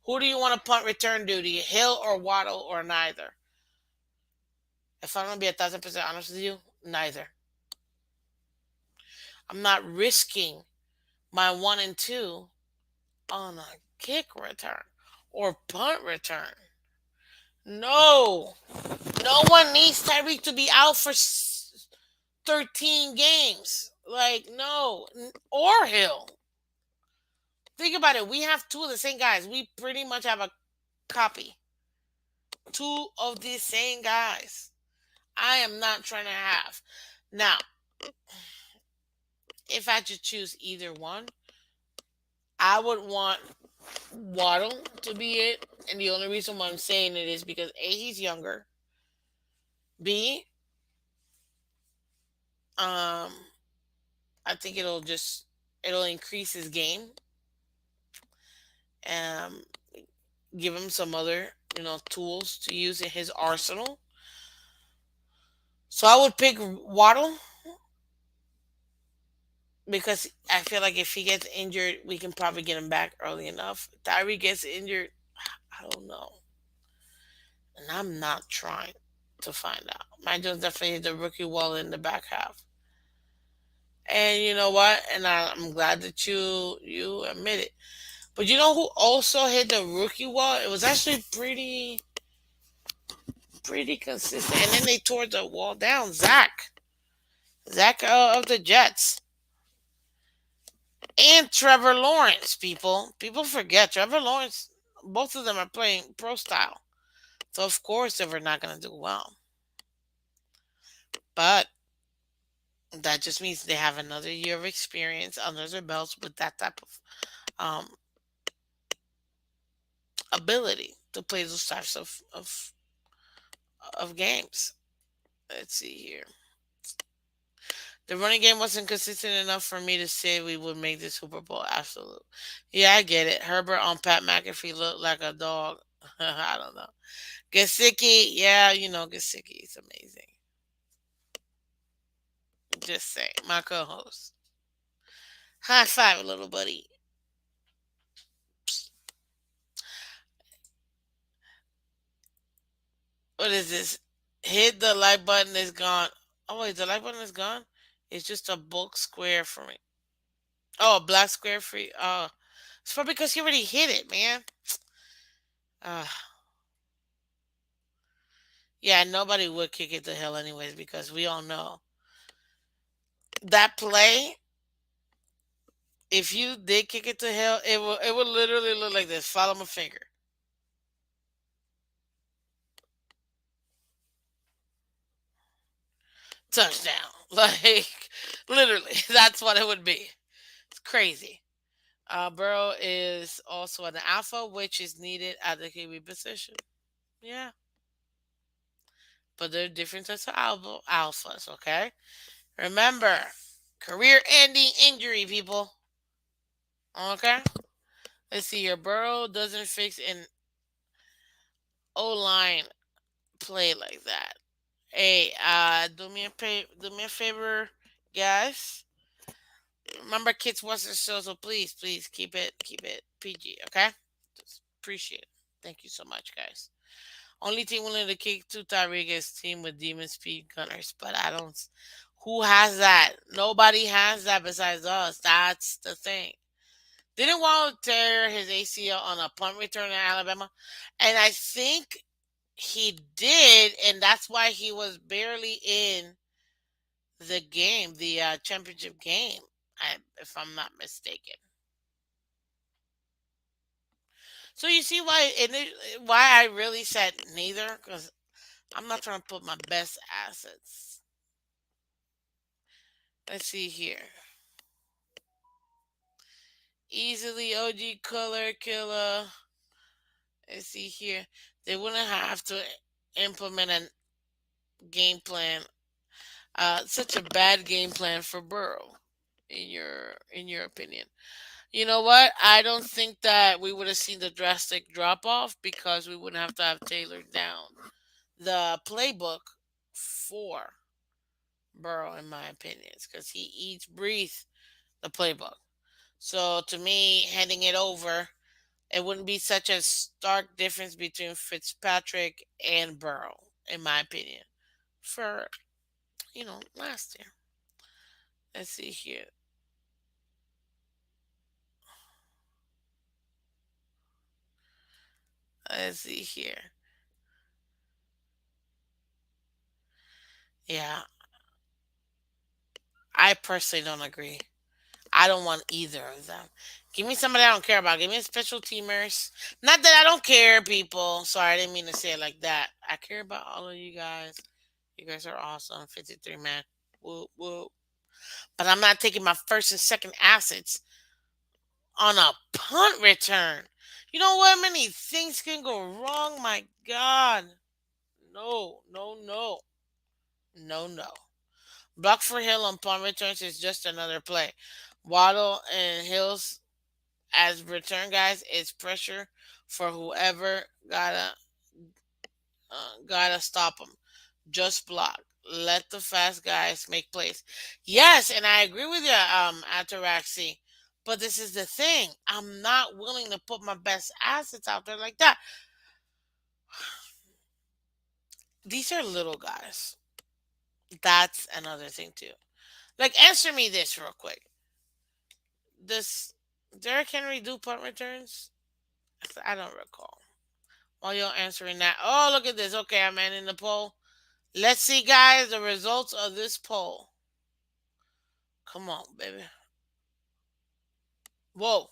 Who do you want to punt return duty? Hill or Waddle or neither? If I'm going to be 1,000% honest with you, neither. I'm not risking my one and two on a kick return or punt return. No. No one needs Tyreek to be out for 13 games. Like, no. Or Hill. Think about it. We have two of the same guys. We pretty much have a copy. Two of the same guys. I am not trying to have. Now, if I had to choose either one, I would want Waddle to be it. And the only reason why I'm saying it is because A, he's younger. B, Um, I think it'll increase his game, and give him some other tools to use in his arsenal. So I would pick Waddle because I feel like if he gets injured, we can probably get him back early enough. Tyreek gets injured, I don't know, and I'm not trying to find out. Mike Jones definitely hit the rookie wall in the back half, and you know what? And I'm glad that you admit it. But you know who also hit the rookie wall? It was actually pretty consistent, and then they tore the wall down. Zach of the Jets. And Trevor Lawrence, people forget Trevor Lawrence. Both of them are playing pro style, so of course they were not going to do well. But that just means they have another year of experience under their belts with that type of um, ability to play those types of games. Let's see here. The running game wasn't consistent enough for me to say we would make the Super Bowl. Absolute. Yeah, I get it. Herbert on Pat McAfee looked like a dog. I don't know. Gasicki, yeah, Gasicki is amazing. Just saying, my co-host. High five, little buddy. What is this? Hit the like button is gone. Oh wait, the like button is gone. It's just a bulk square for me. Oh, a black square free. Oh, it's probably because you already hit it, man. Uh, yeah, nobody would kick it to hell anyways because we all know that play. If you did kick it to hell, it would literally look like this. Follow my finger. Touchdown. Like, literally, that's what it would be. It's crazy. Burrow is also an alpha, which is needed at the QB position. Yeah, but there are different types of alphas, okay? Remember, career ending injury, people. Okay? Let's see here. Burrow doesn't fix an O line play like that. Hey, do me a favor, guys. Remember, kids watch the show, so please keep it PG, okay? Just appreciate it. Thank you so much, guys. Only team willing to kick to Tyreek is team with demon speed gunners, but I don't. Who has that? Nobody has that besides us. That's the thing. Didn't Waddle tear his ACL on a punt return in Alabama? And I think he did, and that's why he was barely in the game, the championship game, if I'm not mistaken. So you see why I really said neither, because I'm not trying to put my best assets. Let's see here. Easily OG color killer. Let's see here. They wouldn't have to implement a game plan. Such a bad game plan for Burrow, in your opinion. You know what? I don't think that we would have seen the drastic drop off because we wouldn't have to have tailored down the playbook for Burrow, in my opinions, because he eats, breathes the playbook. So to me, handing it over, it wouldn't be such a stark difference between Fitzpatrick and Burrow, in my opinion, for last year. Let's see here. Let's see here. Yeah, I personally don't agree. I don't want either of them. Give me somebody I don't care about. Give me special teamers. Not that I don't care, people. Sorry, I didn't mean to say it like that. I care about all of you guys. You guys are awesome. 53 man. Whoop, whoop. But I'm not taking my first and second assets on a punt return. You know what? Many things can go wrong. My God. No, no, no. No, no. Block for Hill on punt returns is just another play. Waddle and Hills as return guys is pressure for whoever gotta stop them. Just block. Let the fast guys make plays. Yes, and I agree with you, Ataraxi. But this is the thing. I'm not willing to put my best assets out there like that. These are little guys. That's another thing too. Like, answer me this real quick. Does Derrick Henry do punt returns? I don't recall. While you're answering that, oh look at this. Okay, I'm ending the poll. Let's see, guys, the results of this poll. Come on, baby. Whoa.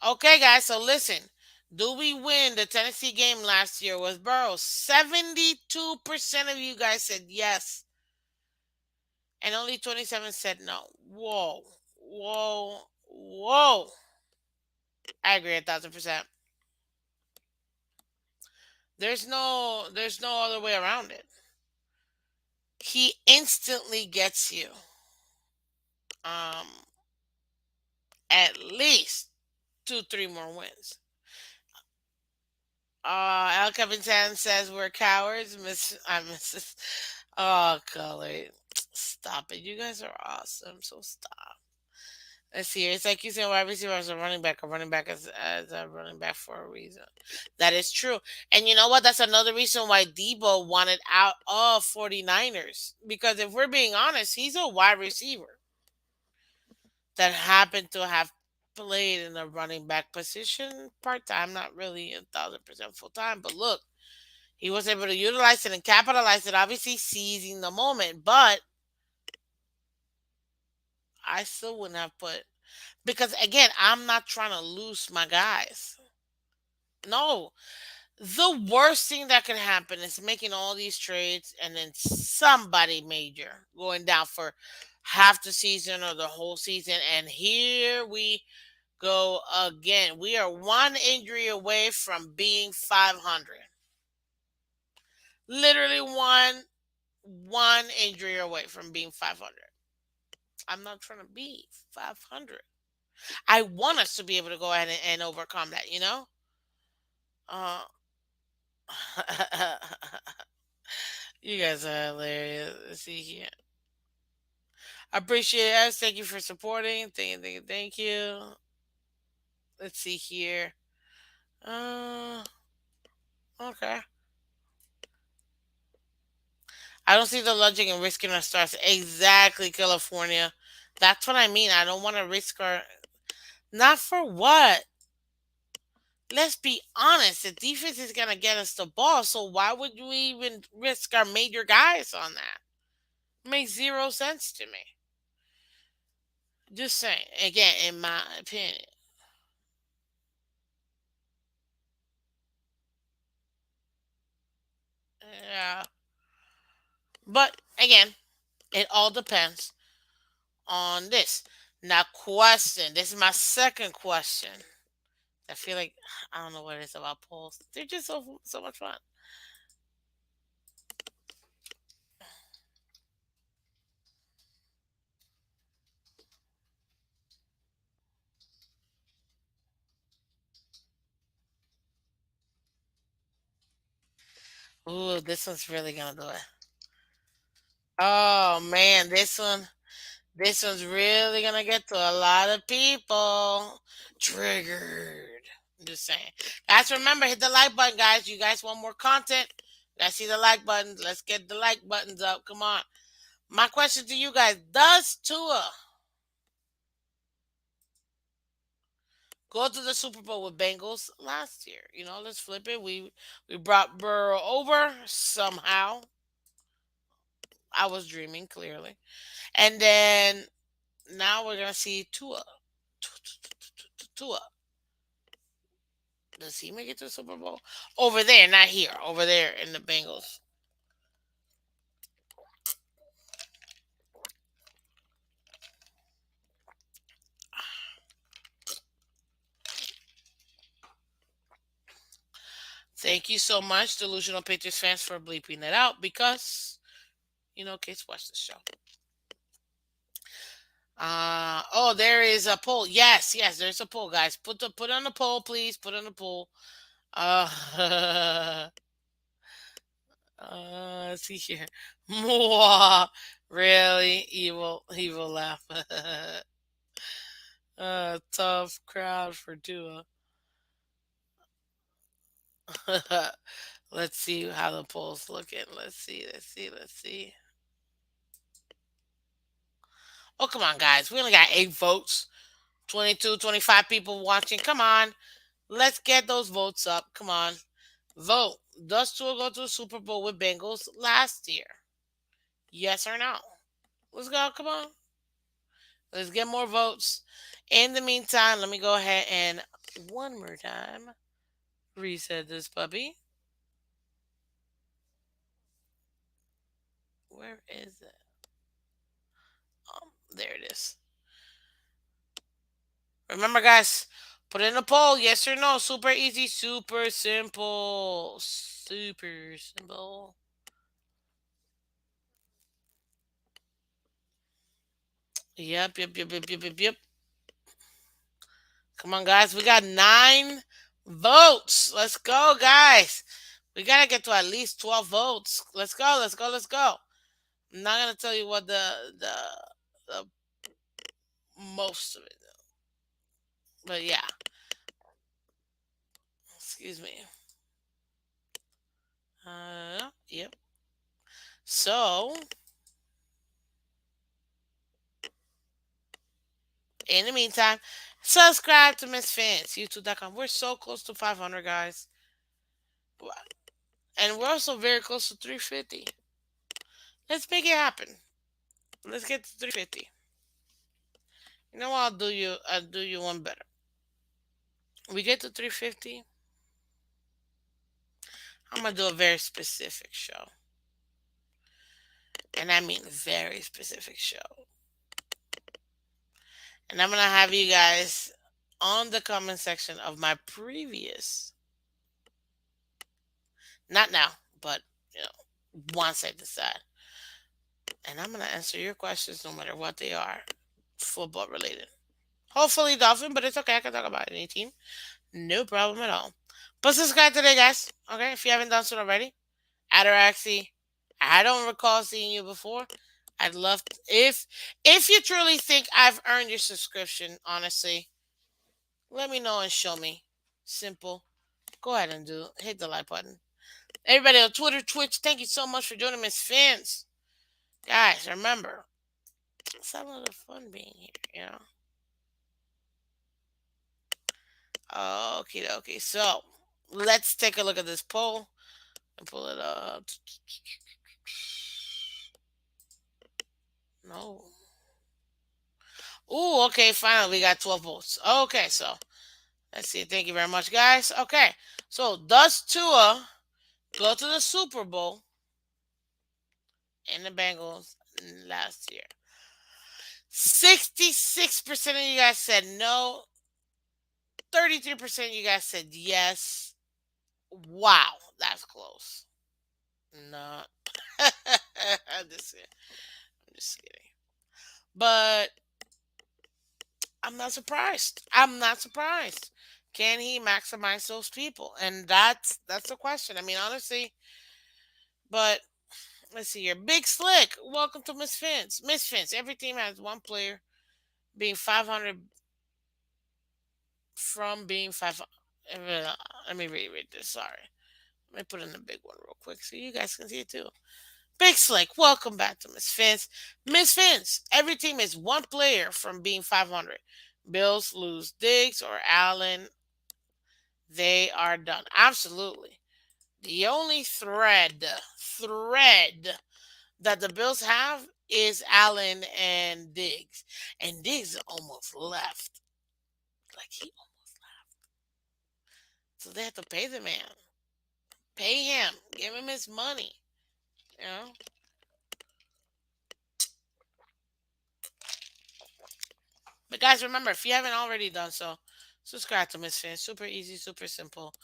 Okay, guys, so listen. Do we win the Tennessee game last year with Burrow? 72% of you guys said yes, and only 27 said no. Whoa. Whoa. Whoa. I agree 1,000%. There's no other way around it. He instantly gets you um at least two, three more wins. Al Kevin Tan says we're cowards. Miss, I miss. Oh, color. Stop it. You guys are awesome. So stop. Let's see. It's like you said, wide receiver as a running back. A running back as a running back for a reason. That is true. And you know what? That's another reason why Debo wanted out of 49ers. Because if we're being honest, he's a wide receiver that happened to have played in the running back position part time, not really 1,000% full time. But look, he was able to utilize it and capitalize it, obviously seizing the moment. But I still wouldn't have put, because again, I'm not trying to lose my guys. No, the worst thing that could happen is making all these trades and then somebody major going down for half the season or the whole season. And here we go again. We are one injury away from being 500. Literally one injury away from being 500. I'm not trying to be 500. I want us to be able to go ahead and overcome that, you know? Uh, you guys are hilarious. Let's see here. I appreciate us. Thank you for supporting. Thank you. Let's see here. Uh, okay. I don't see the logic in risking our stars. Exactly, California. That's what I mean. I don't want to risk our. Not for what? Let's be honest. The defense is going to get us the ball. So why would we even risk our major guys on that? Makes zero sense to me. Just saying. Again, in my opinion. Yeah. But again, it all depends on this. Now, question. This is my second question. I feel like I don't know what it is about polls. They're just so much fun. Ooh, this one's really gonna do it. Oh man, this one's really gonna get to a lot of people. Triggered. I'm just saying. Guys, remember, hit the like button, guys. You guys want more content? Let's see the like buttons. Let's get the like buttons up. Come on. My question to you guys: does Tua go to the Super Bowl with Bengals last year? Let's flip it. We brought Burrow over somehow. I was dreaming clearly, and then now we're gonna see Tua. Tua. Does he make it to the Super Bowl? Over there, not here. Over there in the Bengals. Thank you so much, Delusional Patriots fans, for bleeping it out because, kids watch the show. Oh, there is a poll. Yes, yes, there's a poll, guys. Put on the poll, please. Put on the poll. Uh, let's see here. Mwah. Really evil laugh. Tough crowd for Dua. Let's see how the poll's looking. Let's see. Oh, come on, guys. We only got 8 votes. 22, 25 people watching. Come on. Let's get those votes up. Come on. Vote. Does Tua go to the Super Bowl with Bengals last year? Yes or no? Let's go. Come on. Let's get more votes. In the meantime, let me go ahead and one more time reset this puppy. Where is it? There it is. Remember, guys, put in a poll. Yes or no? Super easy, super simple. Super simple. Yep. Come on, guys. We got 9 votes. Let's go, guys. We gotta get to at least 12 votes. Let's go. I'm not gonna tell you what the most of it, but yeah. Excuse me. Yep. So, in the meantime, subscribe to Miss Fans, YouTube.com. We're so close to 500, guys. And we're also very close to 350. Let's make it happen. Let's get to 350. You know what? I'll do you one better. We get to 350. I'm gonna do a very specific show. And I mean very specific show. And I'm gonna have you guys on the comment section of my previous, not now, but you know, once I decide. And I'm gonna answer your questions no matter what they are, football related. Hopefully Dolphin, but it's okay. I can talk about any team. No problem at all. But subscribe today, guys. Okay, if you haven't done so already. Ataraxy, I don't recall seeing you before. I'd love if you truly think I've earned your subscription, honestly, let me know and show me. Simple. Go ahead and hit the like button. Everybody on Twitter, Twitch, thank you so much for joining Miss Fans. Guys, remember, it's a lot of fun being here, Okay, okay. So let's take a look at this poll and pull it up. No. Ooh, okay, finally we got 12 votes. Okay, so let's see. Thank you very much, guys. Okay, so does Tua go to the Super Bowl in the Bengals last year? 66% of you guys said no. 33% of you guys said yes. Wow, that's close. No. I'm just kidding. I'm just kidding. But I'm not surprised. I'm not surprised. Can he maximize those people? And that's the question. I mean, honestly, but let's see here. Big Slick, welcome to Miss Fins. Miss Fins, every team has one player being 500 from being 500. Let me reread this. Sorry. Let me put in the big one real quick so you guys can see it too. Big Slick, welcome back to Miss Fins. Miss Fins, every team is one player from being 500. Bills lose Diggs or Allen. They are done. Absolutely. The only thread that the Bills have is Allen and Diggs. And Diggs almost left. Like he almost left. So they have to pay the man. Pay him. Give him his money. You know? But guys, remember, if you haven't already done so, subscribe to Miss Finn. Super easy, super simple.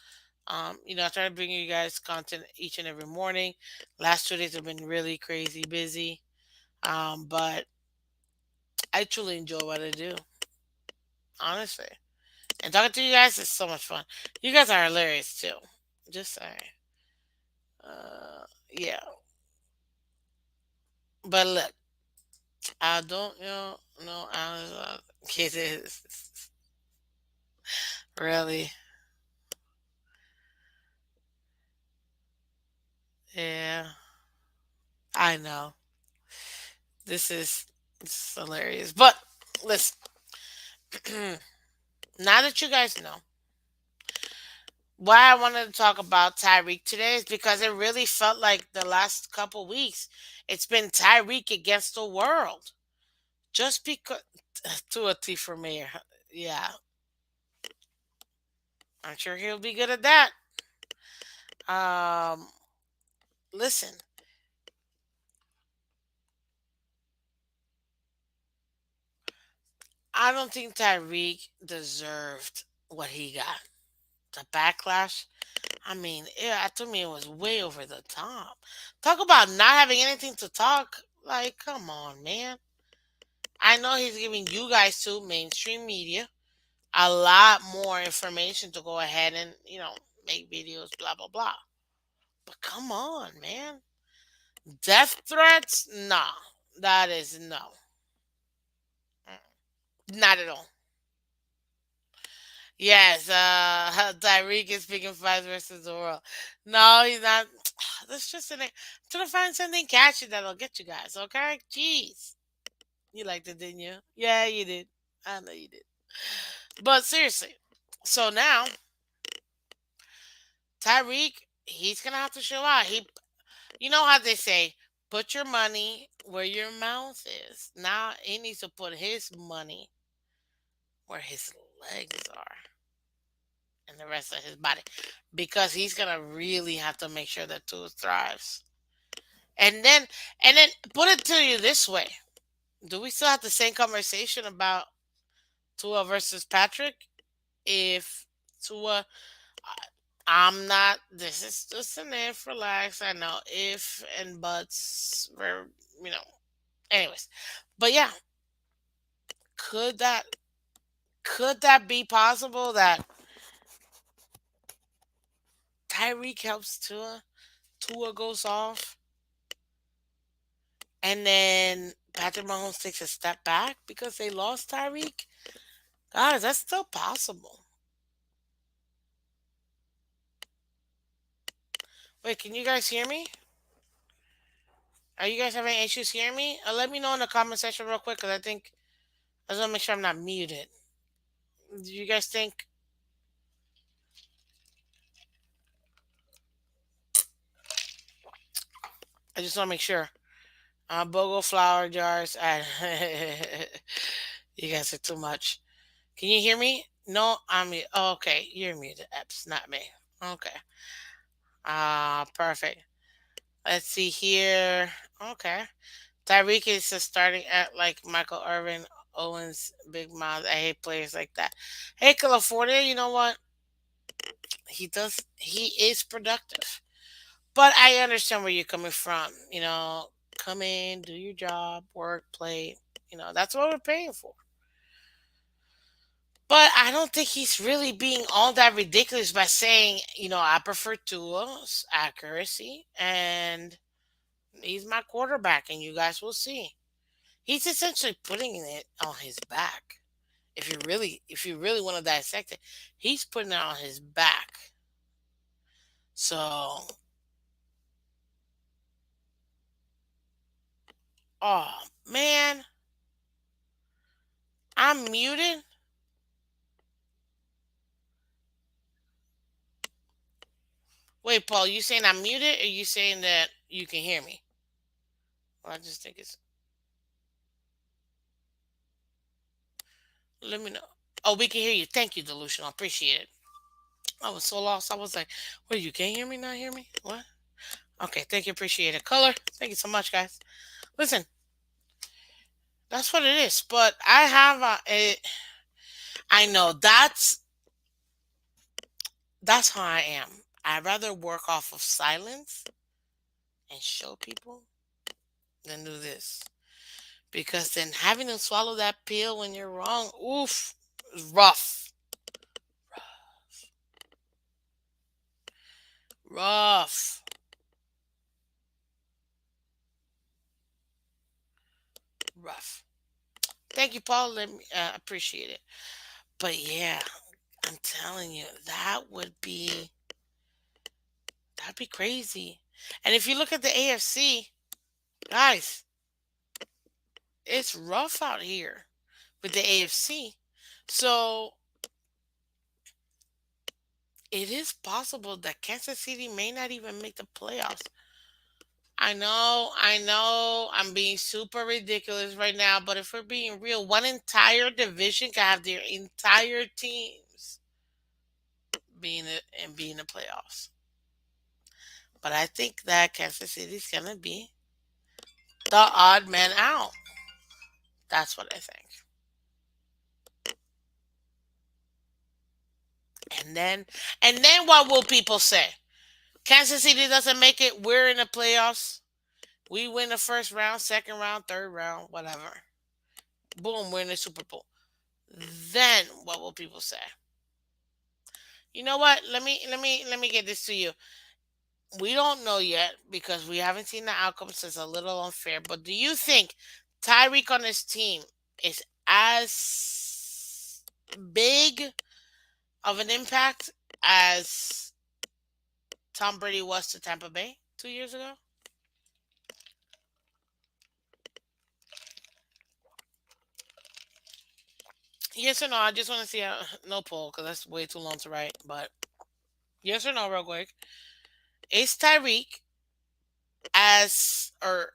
I try to bring you guys content each and every morning. Last 2 days have been really crazy busy. But I truly enjoy what I do, honestly. And talking to you guys is so much fun. You guys are hilarious too. Just saying. Yeah. But look, I don't, no, I was, kids, really, yeah, I know. This is hilarious. But listen, now that you guys know, why I wanted to talk about Tyreek today is because it really felt like the last couple weeks it's been Tyreek against the world. Just because to a T for mayor. Yeah, I'm sure he'll be good at that. Um, listen, I don't think Tyreek deserved what he got. The backlash. I mean, yeah, to me it was way over the top. Talk about not having anything to talk. Like, come on, man. I know he's giving you guys too, mainstream media, a lot more information to go ahead and, make videos, blah blah blah. But come on, man. Death threats? Nah. That is no. Not at all. Yes, Tyreek is picking fights versus the world. No, he's not. That's just an. Trying to find something catchy that'll get you guys. Okay, jeez, you liked it, didn't you? Yeah, you did. I know you did. But seriously, so now Tyreek, he's gonna have to show out. You know how they say, put your money where your mouth is. Now he needs to put his money where his legs are and the rest of his body because he's gonna really have to make sure that Tua thrives. And then put it to you this way: do we still have the same conversation about Tua versus Patrick? If Tua, I'm not. This is just an if. Relax. I know if and buts. Were you know. Anyways, but yeah, could that could that be possible that Tyreek helps Tua goes off, and then Patrick Mahomes takes a step back because they lost Tyreek? Guys, that's still possible. Wait, can you guys hear me? Are you guys having issues hearing me? Let me know in the comment section real quick because I just want to make sure I'm not muted. Do you guys think? I just want to make sure. BOGO flower jars. You guys are too much. Can you hear me? No, oh, okay. You're muted. Eps, not me. Okay. Perfect. Let's see here. Okay. Tyreek is just starting at like Michael Irvin, Owens, Big Mouth. I hate players like that. Hey, California, you know what? He is productive. But I understand where you're coming from. Come in, do your job, work, play. That's what we're paying for. But I don't think he's really being all that ridiculous by saying, I prefer Tua's accuracy and he's my quarterback and you guys will see. He's essentially putting it on his back. If you really want to dissect it, he's putting it on his back. So, oh man, I'm muted. Wait, Paul, you saying I'm muted or you saying that you can hear me? Well, I just think it's. Let me know. Oh, we can hear you. Thank you, Delusional. Appreciate it. I was so lost. I was like, wait, you can't hear me? Not hear me? What? Okay, thank you. Appreciate it. Color. Thank you so much, guys. Listen, that's what it is. But I have I know that's how I am. I'd rather work off of silence and show people than do this. because then having to swallow that pill when you're wrong, oof, is rough, rough, rough. Thank you, Paul. Let me appreciate it. But yeah, I'm telling you, that'd be crazy. And if you look at the AFC, guys, it's rough out here with the AFC. So it is possible that Kansas City may not even make the playoffs. I know, I'm being super ridiculous right now, but if we're being real, one entire division can have their entire teams being in the playoffs. But I think that Kansas City's gonna be the odd man out. That's what I think. And then what will people say? Kansas City doesn't make it, we're in the playoffs. We win the first round, second round, third round, whatever. Boom, we're in the Super Bowl. Then what will people say? You know what? Let me get this to you. We don't know yet because we haven't seen the outcome, so it's a little unfair. But do you think Tyreek on his team is as big of an impact as Tom Brady was to Tampa Bay 2 years ago? Yes or no? I just want to see no poll because that's way too long to write. But yes or no, real quick. Is Tyreek or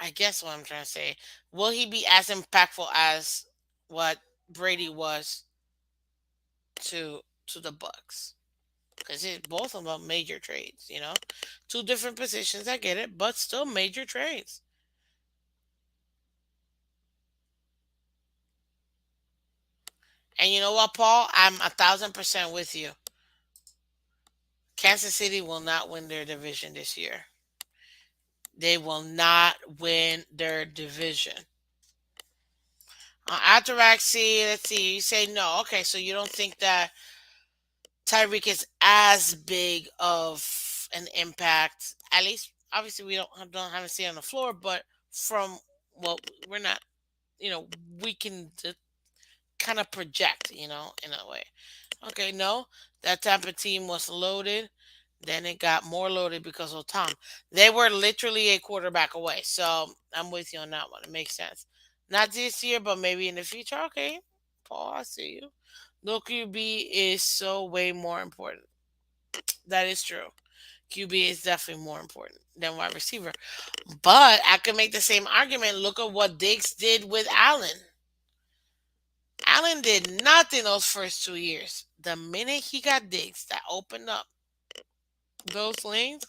I guess what I'm trying to say, will he be as impactful as what Brady was to the Bucks? Because both of them major trades, two different positions. I get it, but still major trades. And you know what, Paul? I'm 1,000% with you. Kansas City will not win their division this year. They will not win their division. Ataraxy, let's see. You say no. Okay, so you don't think that Tyreek is as big of an impact. At least, obviously, we don't haven't seen it on the floor, but from what we're not, we can kind of project, in a way. Okay, no, that type of team was loaded. Then it got more loaded because of Tom. They were literally a quarterback away. So I'm with you on that one. It makes sense. Not this year, but maybe in the future. Okay, Paul, I see you. No QB is so way more important. That is true. QB is definitely more important than wide receiver. But I could make the same argument. Look at what Diggs did with Allen. Allen did nothing those first 2 years. The minute he got Diggs, that opened up those lanes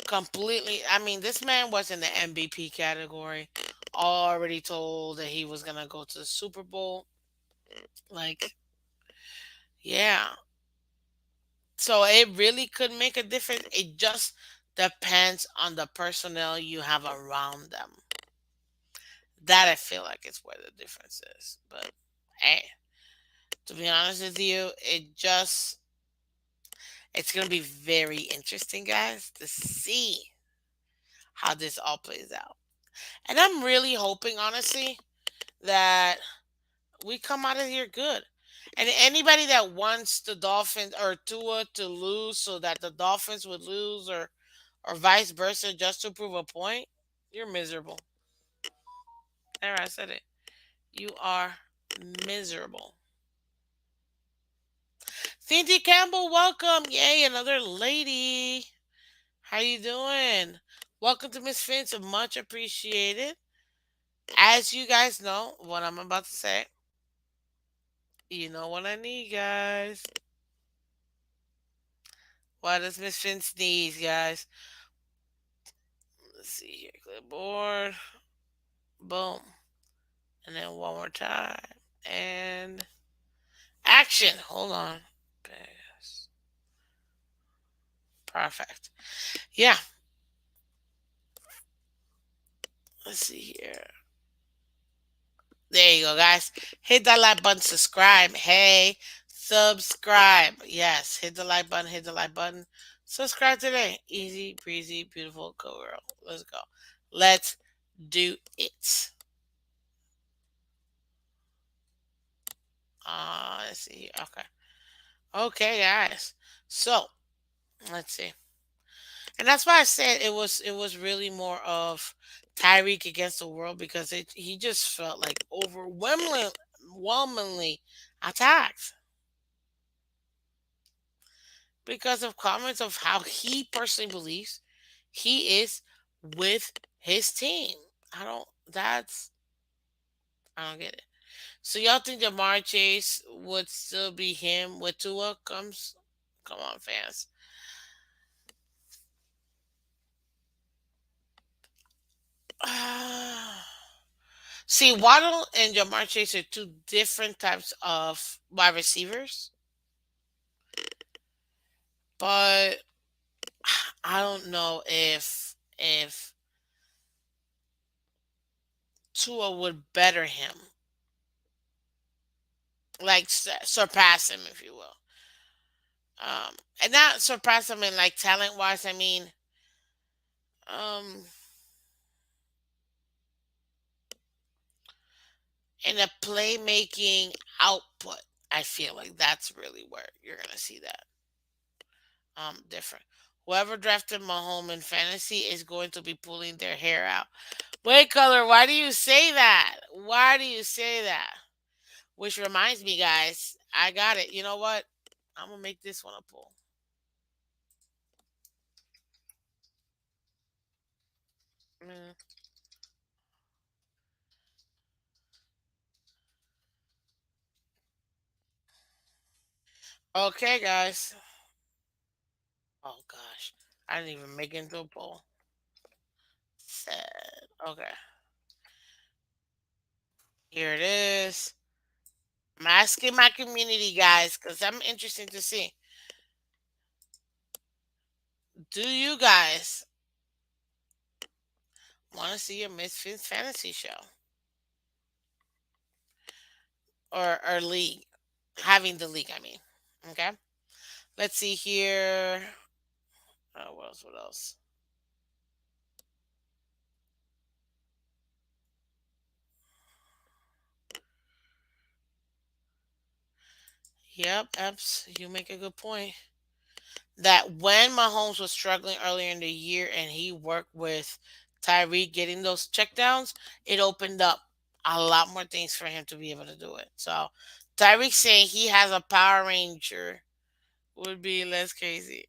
completely. I mean, this man was in the MVP category. Already told that he was gonna go to the Super Bowl. Like, yeah. So it really could make a difference. It just depends on the personnel you have around them. That I feel like is where the difference is. But hey, to be honest with you, it's gonna be very interesting, guys, to see how this all plays out. And I'm really hoping, honestly, that we come out of here good. And anybody that wants the Dolphins or Tua to lose so that the Dolphins would lose or vice versa just to prove a point, you're miserable. There, I said it. You are miserable. Cindy Campbell, welcome. Yay, another lady. How you doing? Welcome to Miss Phins. Much appreciated. As you guys know, what I'm about to say, you know what I need, guys. What does Miss Phins need, guys? Let's see here. Clipboard. Boom. And then one more time. And action. Hold on. Pass. Perfect. Yeah. Let's see here. There you go, guys. Hit that like button, subscribe. Hey, subscribe. Yes, hit the like button, hit the like button. Subscribe today. Easy, breezy, beautiful. Go, girl. Let's go. Let's do it. Let's see here. Okay. Okay, guys. So, let's see. And that's why I said it was really more of Tyreek against the world because he just felt like overwhelmingly attacked because of comments of how he personally believes he is with his team. I don't get it. So y'all think Jamar Chase would still be him with Tua comes? Come on, fans. See, Waddle and Jamar Chase are two different types of wide receivers, but I don't know if Tua would better him, like surpass him, if you will. And not surpass him in like talent wise. I mean, um, in a playmaking output. I feel like that's really where you're gonna see that different. Whoever drafted Mahomes in fantasy is going to be pulling their hair out. Wait, color, why do you say that? Why do you say that? Which reminds me, guys, I got it. You know what? I'm gonna make this one a pull. Mm. Okay, guys. Oh gosh, I didn't even make it into a poll. Sad. Okay, here it is. I'm asking my community, guys, because I'm interested to see. Do you guys want to see a Misfits fantasy show or league? Having the league, I mean. Okay. Let's see here. What else? What else? Yep, Eps, you make a good point. That when Mahomes was struggling earlier in the year and he worked with Tyreek getting those checkdowns, it opened up a lot more things for him to be able to do it. So Tyreek saying he has a Power Ranger would be less crazy.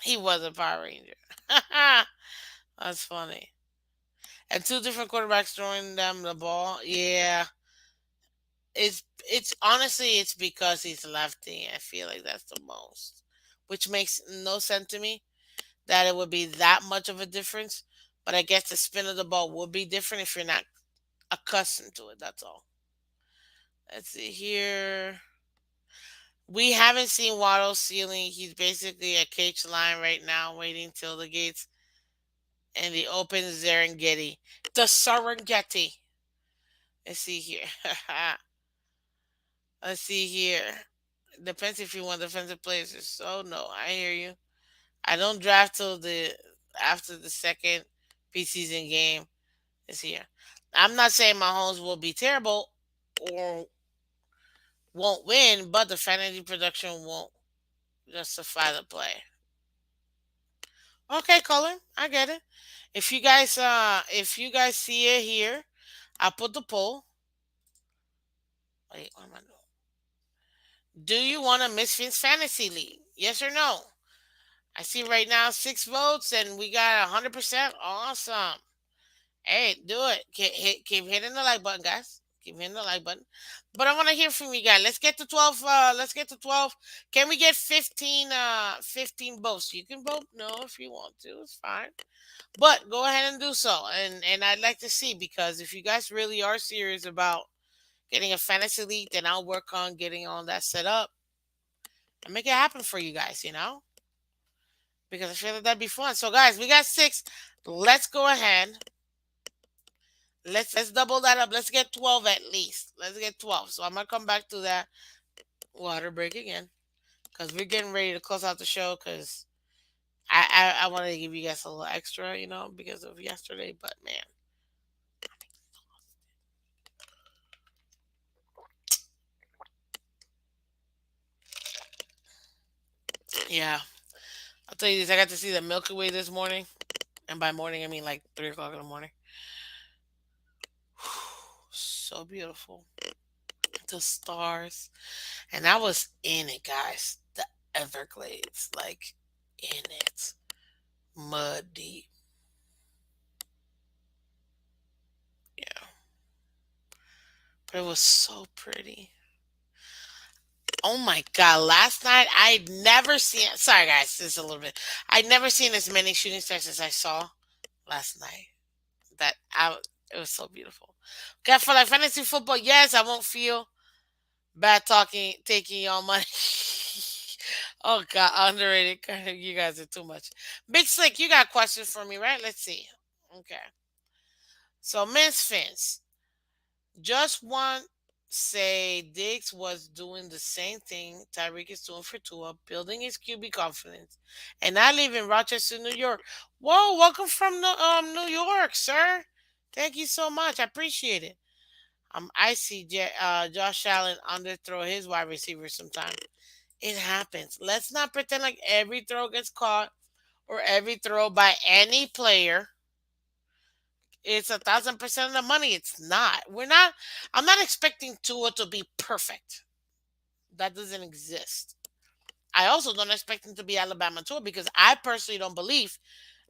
He was a Power Ranger. That's funny. And two different quarterbacks throwing them the ball. Yeah, it's honestly it's because he's lefty. I feel like that's the most, which makes no sense to me that it would be that much of a difference. But I guess the spin of the ball would be different if you're not accustomed to it. That's all. Let's see here. We haven't seen Waddle's ceiling. He's basically a cage line right now, waiting till the gates and the open Serengeti. The Serengeti. Let's see here. Let's see here. Depends if you want defensive players. So no, I hear you. I don't draft till the after the second preseason game is here. I'm not saying Mahomes will be terrible or won't win, but the fantasy production won't justify the play. Okay, Colin, I get it. If you guys see it here, I'll put the poll. Wait, what am I doing? Do you want a Misfits Fantasy League? Yes or no? I see right now 6 votes and we got 100%. Awesome. Hey, do it. Keep hitting the like button, guys. Keep hitting the like button. But I want to hear from you guys. Let's get to 12. Let's get to 12. Can we get 15 votes? You can vote no if you want to. It's fine. But go ahead and do so. And I'd like to see because if you guys really are serious about getting a fantasy league, then I'll work on getting all that set up and make it happen for you guys, because I feel like that'd be fun. So, guys, we got 6. Let's go ahead Let's double that up. Let's get 12 at least. Let's get 12. So I'm gonna come back to that water break again because we're getting ready to close out the show. Because I wanted to give you guys a little extra, because of yesterday. But man, yeah, I'll tell you this. I got to see the Milky Way this morning, and by morning I mean like 3 o'clock in the morning. So beautiful. The stars, and I was in it, guys. The Everglades, like in it, mud deep. Yeah, but it was so pretty. Oh my god! Last night I'd never seen. Sorry, guys, this is a little bit. I'd never seen as many shooting stars as I saw last night. It was so beautiful. Okay, for like fantasy football, yes, I won't feel bad talking, taking y'all money. Oh god, underrated. You guys are too much. Big Slick, you got questions for me, right? Let's see. Okay. So, Miss Fins, just want say Diggs was doing the same thing Tyreek is doing for Tua, building his QB confidence, and not leaving Rochester, New York. Whoa, welcome from New York, sir. Thank you so much. I appreciate it. I see Josh Allen underthrow his wide receiver sometimes. It happens. Let's not pretend like every throw gets caught or every throw by any player. It's 1,000% of the money. It's not. We're not. I'm not expecting Tua to be perfect. That doesn't exist. I also don't expect him to be Alabama Tua because I personally don't believe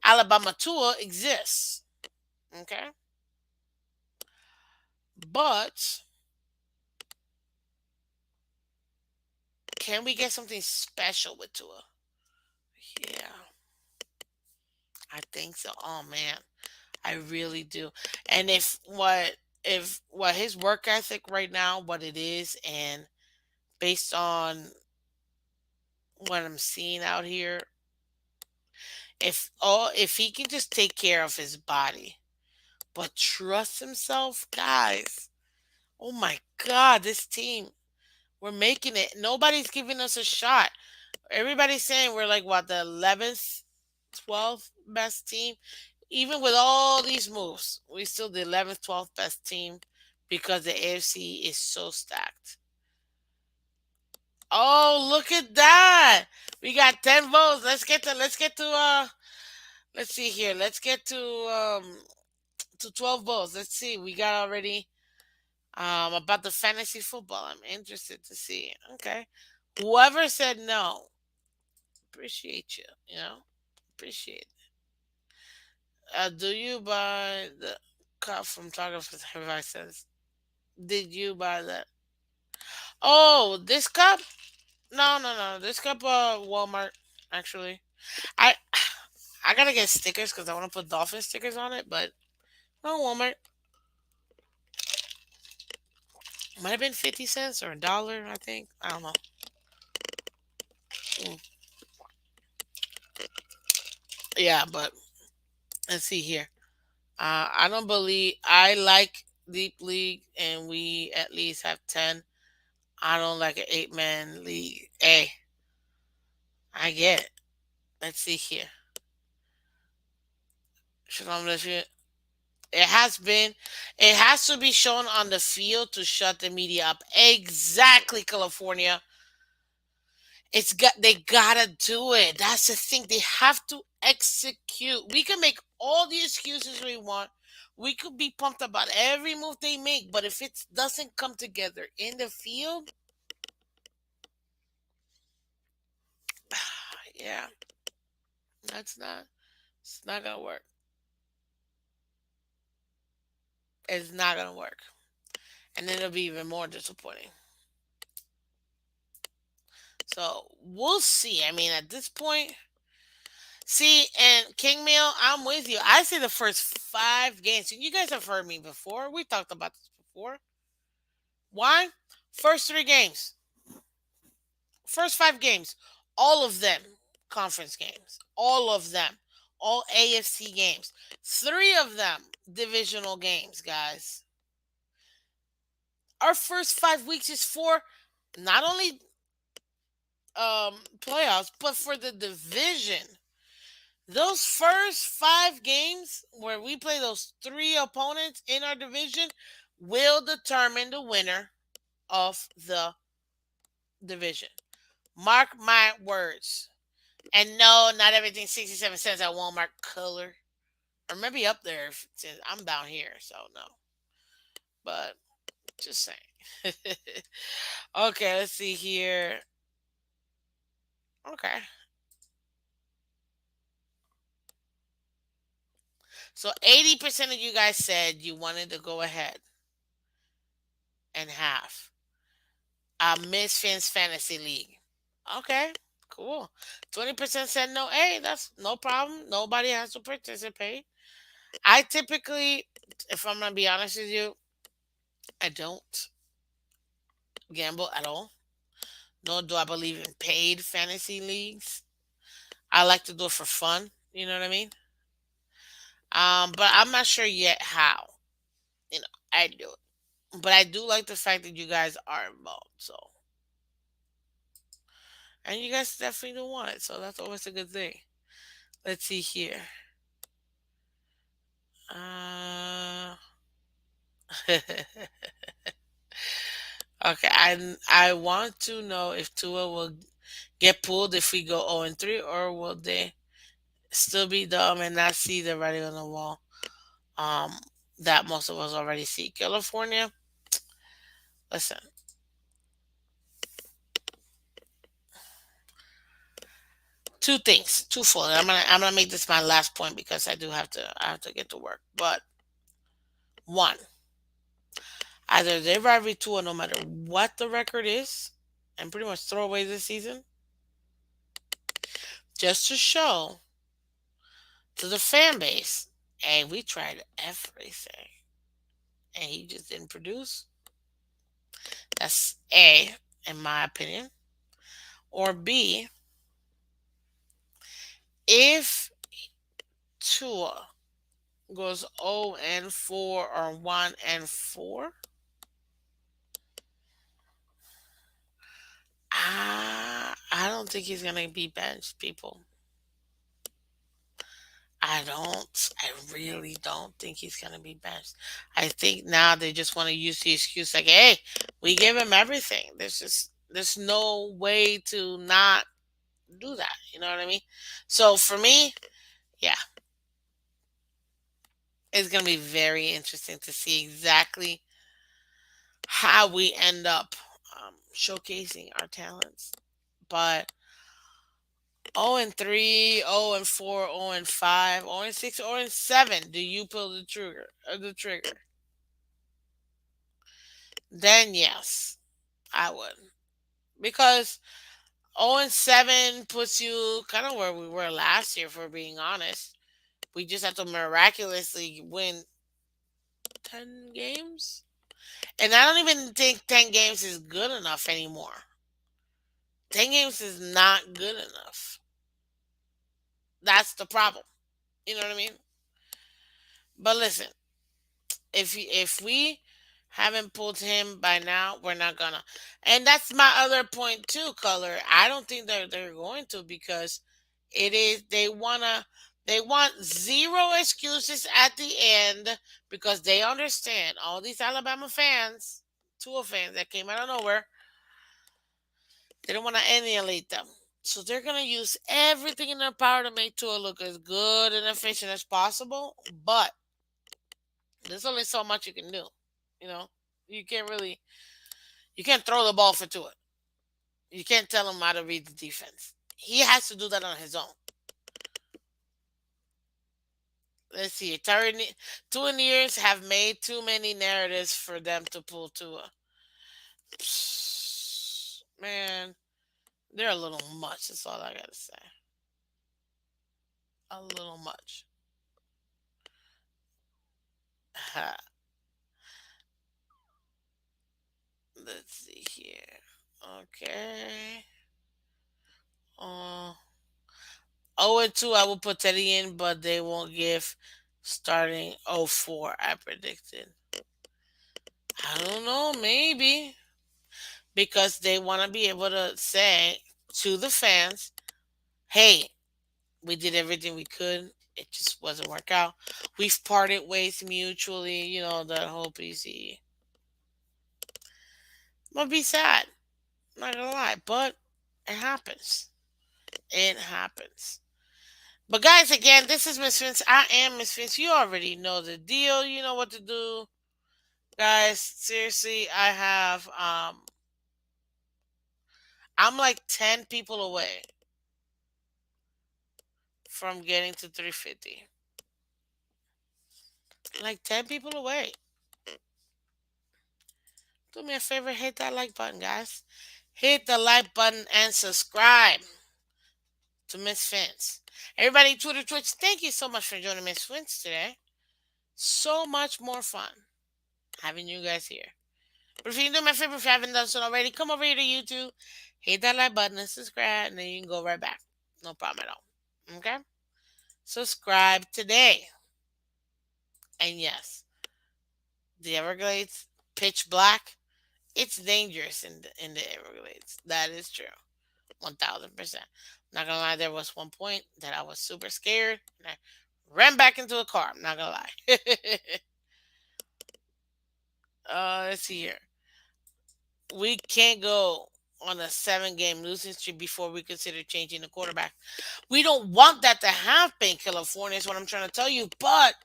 Alabama Tua exists. Okay, but can we get something special with Tua? Yeah, I think so. Oh man, I really do. And if what his work ethic right now, what it is, and based on what I'm seeing out here, if he can just take care of his body, but trust himself, guys. Oh my God, this team, we're making it. Nobody's giving us a shot. Everybody's saying we're like what, the 11th, 12th best team. Even with all these moves, we still the 11th, 12th best team because the AFC is so stacked. Oh, look at that. We got 10 votes. Let's see here. Let's get to 12 votes. Let's see. We got already about the fantasy football. I'm interested to see. Okay. Whoever said no, appreciate you, Appreciate it. Do you buy the cup from Photographer's Advice says? Did you buy that? Oh, this cup? No, no, no. This cup, Walmart, actually. I I gotta get stickers because I want to put dolphin stickers on it, but no, Walmart. Might have been 50 cents or $1, I think. I don't know. Mm. Yeah, but let's see here. I don't believe I like Deep League, and we at least have 10. I don't like an 8-man league. Hey, I get it. Let's see here. Shalom, it has been. It has to be shown on the field to shut the media up. Exactly, California. They gotta do it. That's the thing. They have to execute. We can make all the excuses we want. We could be pumped about every move they make, but if it doesn't come together in the field, yeah, that's not. It's not gonna work. It's not gonna work, and then it'll be even more disappointing. So we'll see. I mean, at this point, see, and King Meal, I'm with you. I say the first 5 games. And you guys have heard me before. We talked about this before. Why? First 3 games, first 5 games, all of them conference games, all of them. all AFC games. Three of them divisional games, guys. Our first 5 weeks is for not only playoffs, but for the division. Those first 5 games where we play those three opponents in our division will determine the winner of the division. Mark my words. And no, not everything 67 cents at Walmart color. Or maybe up there since I'm down here, so no. But just saying. Okay, let's see here. Okay. So 80% of you guys said you wanted to go ahead and have a Miss Finn's Fantasy League. Okay, cool. 20% said no. Hey, that's no problem. Nobody has to participate. I typically, if I'm gonna be honest with you, I don't gamble at all. Nor do I believe in paid fantasy leagues. I like to do it for fun. You know what I mean? But I'm not sure yet how. You know, I do it. But I do like the fact that you guys are involved. So, and you guys definitely do want it. So that's always a good thing. Let's see here. Uh, okay, I want to know if Tua will get pulled if we go 0-3, or will they still be dumb and not see the writing on the wall? Um, that most of us already see. California, listen, two things, twofold. I'm gonna make this my last point because I have to get to work. But one, either they ride Tua no matter what the record is, and pretty much throw away this season, just to show to the fan base, hey, we tried everything and he just didn't produce. That's A, in my opinion. Or B, if Tua goes 0 and 4 or 1 and 4, I don't think he's gonna be benched, people. I don't. I really don't think he's gonna be benched. I think now they just want to use the excuse like, "Hey, we give him everything." There's no way to not do that. You know what I mean? So for me, yeah, it's gonna be very interesting to see exactly how we end up showcasing our talents. But 0 and 3, 0 and 4, 0 and 5, 0 and 6, 0 and 7. Do you pull the trigger? The trigger? Then yes, I would. Because 0 and 7 puts you kind of where we were last year, if we're being honest. We just have to miraculously win 10 games. And I don't even think 10 games is good enough anymore. 10 games is not good enough. That's the problem. You know what I mean? But listen, if we haven't pulled him by now, we're not gonna. And that's my other point too, Color. I don't think they're going to, because it is they want zero excuses at the end, because they understand all these Alabama fans, Tua fans that came out of nowhere, they don't want to annihilate them. So they're gonna use everything in their power to make Tua look as good and efficient as possible. But there's only so much you can do. You know, you can't really you can't throw the ball for Tua. You can't tell him how to read the defense. He has to do that on his own. Let's see. Tua years have made too many narratives for them to pull Tua. Man, they're a little much. That's all I gotta say. A little much. Let's see here. Okay. Uh, 0-2, I will put Teddy in, but they won't give starting 0-4. I predicted. I don't know, maybe because they want to be able to say to the fans, "Hey, we did everything we could. It just wasn't work out. We've parted ways mutually. You know that whole PC. Might be sad. Not gonna lie, but it happens. It happens. But guys, again, this is Miss Vince. I am Miss Vince. You already know the deal. You know what to do, guys. Seriously, I'm like 10 people away from getting to 350. Like 10 people away. Do me a favor, hit that like button, guys. Hit the like button and subscribe to Miss Phins. Everybody, Twitter, Twitch, thank you so much for joining Miss Phins today. So much more fun having you guys here. But if you can do me a favor, if you haven't done so already, come over here to YouTube, hit that like button and subscribe, and then you can go right back. No problem at all. Okay? Subscribe today. And yes, the Everglades, pitch black. It's dangerous in the Everglades. That is true. 1000%. Not gonna lie, there was one point that I was super scared and I ran back into a car. I'm not gonna lie. Let's see here. We can't go on a 7 game losing streak before we consider changing the quarterback. We don't want that to happen, California, is what I'm trying to tell you. But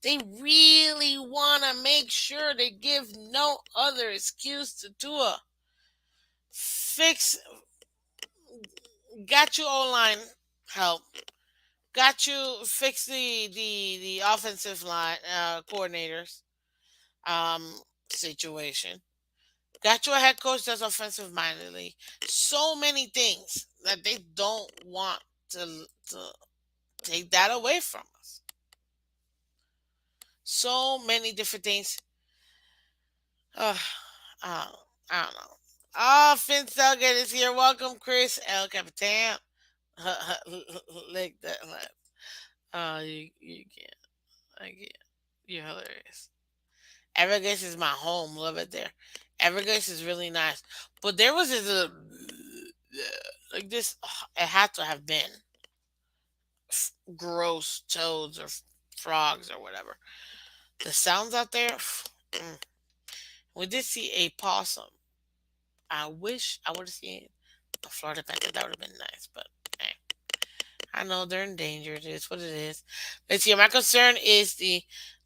they really want to make sure they give no other excuse to Tua. Fix, got you O line help. Got you fix the offensive line coordinators um situation. Got you a head coach that's offensive mindedly. So many things that they don't want to take that away from us. So many different things. Uh, I don't know. Oh, Finn Selgate is here. Welcome, Chris El Capitan. Like that. Oh, you can't. I can't. You're hilarious. Everglades is my home. Love it there. Everglades is really nice. But there was this little, like this. It had to have been gross toads or frogs or whatever. The sounds out there. We did see a possum. I wish I would have seen a Florida panther. That would have been nice. But hey, I know they're endangered. It is what it is. Let's see. My concern is the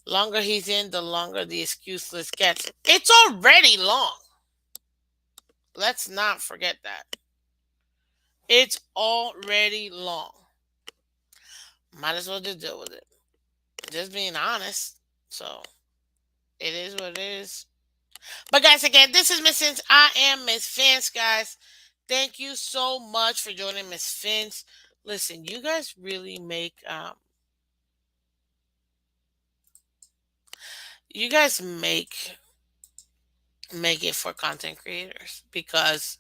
longer he's in, the longer the excuseless gets. It's already long. Let's not forget that. It's already long. Might as well just deal with it. Just being honest. So it is what it is. But guys, again, this is Miss Fins. I am Miss Fins, guys. Thank you so much for joining Miss Fins. Listen, you guys really you guys make it for content creators because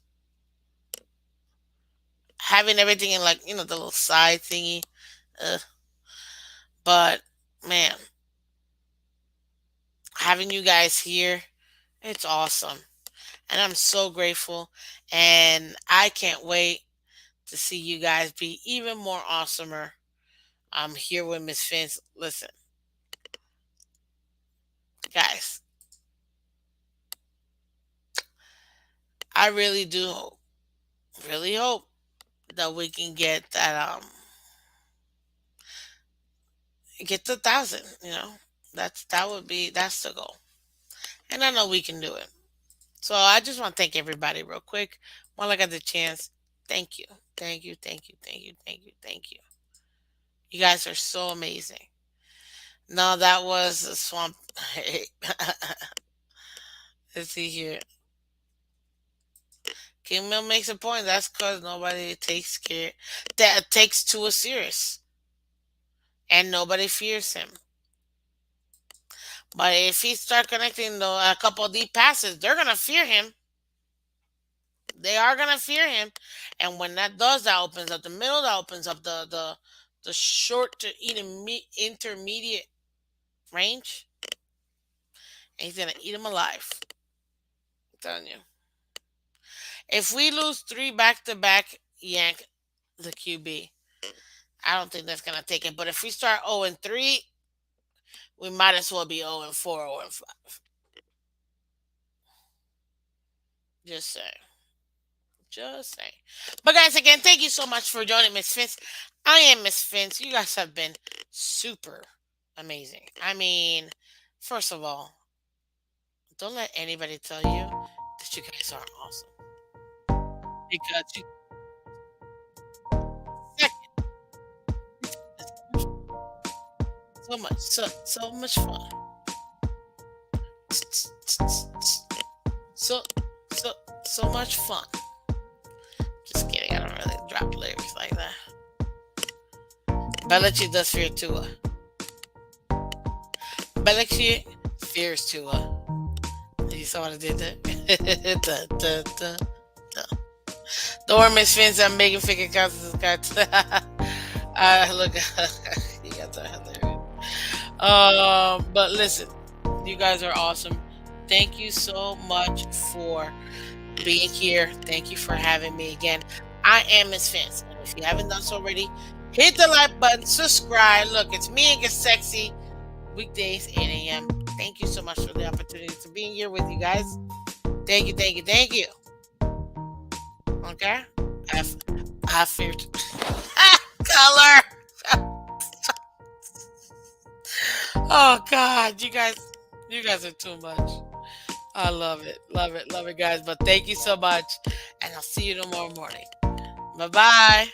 having everything in like the little side thingy, uh, but man, having you guys here, it's awesome. And I'm so grateful. And I can't wait to see you guys be even more awesomer. I'm here with Miss Fins. Listen, guys, I really hope that we can get get to 1,000. That's the goal, and I know we can do it. So I just want to thank everybody real quick while I got the chance. Thank you, thank you, thank you, thank you, thank you, thank you. You guys are so amazing. No, that was a swamp. Let's see here. King Mill makes a point. That's because nobody takes Tua serious, and nobody fears him. But if he start connecting a couple of deep passes, they're gonna fear him. They are gonna fear him, and when that does, that opens up the middle, that opens up the short to intermediate range, and he's gonna eat him alive. I'm telling you. If we lose three back to back, yank the QB. I don't think that's gonna take it. But if we start 0-3, we might as well be 0-4, 0-5. Just saying. Just saying. But guys, again, thank you so much for joining Miss Phins. I am Miss Phins. You guys have been super amazing. I mean, first of all, don't let anybody tell you that you guys are awesome. Because you second, it's so much, so much fun. So so so much fun. Just kidding. I don't really drop lyrics like that. Belichick does fear Tua. Belichick fears Tua. You saw what I did there? Dun, dun, dun, dun. Don't worry, Miss Fins. I'm making figure counts. Look, you got that there. But listen, you guys are awesome. Thank you so much for being here. Thank you for having me again. I am Miss Fins, and if you haven't done so already, hit the like button, subscribe. Look, it's me and Get Sexy weekdays 8 a.m. Thank you so much for the opportunity to be here with you guys. Thank you, thank you, thank you. Okay, I feared color. Oh God, you guys are too much. I love it, guys. But thank you so much, and I'll see you tomorrow morning. Bye bye.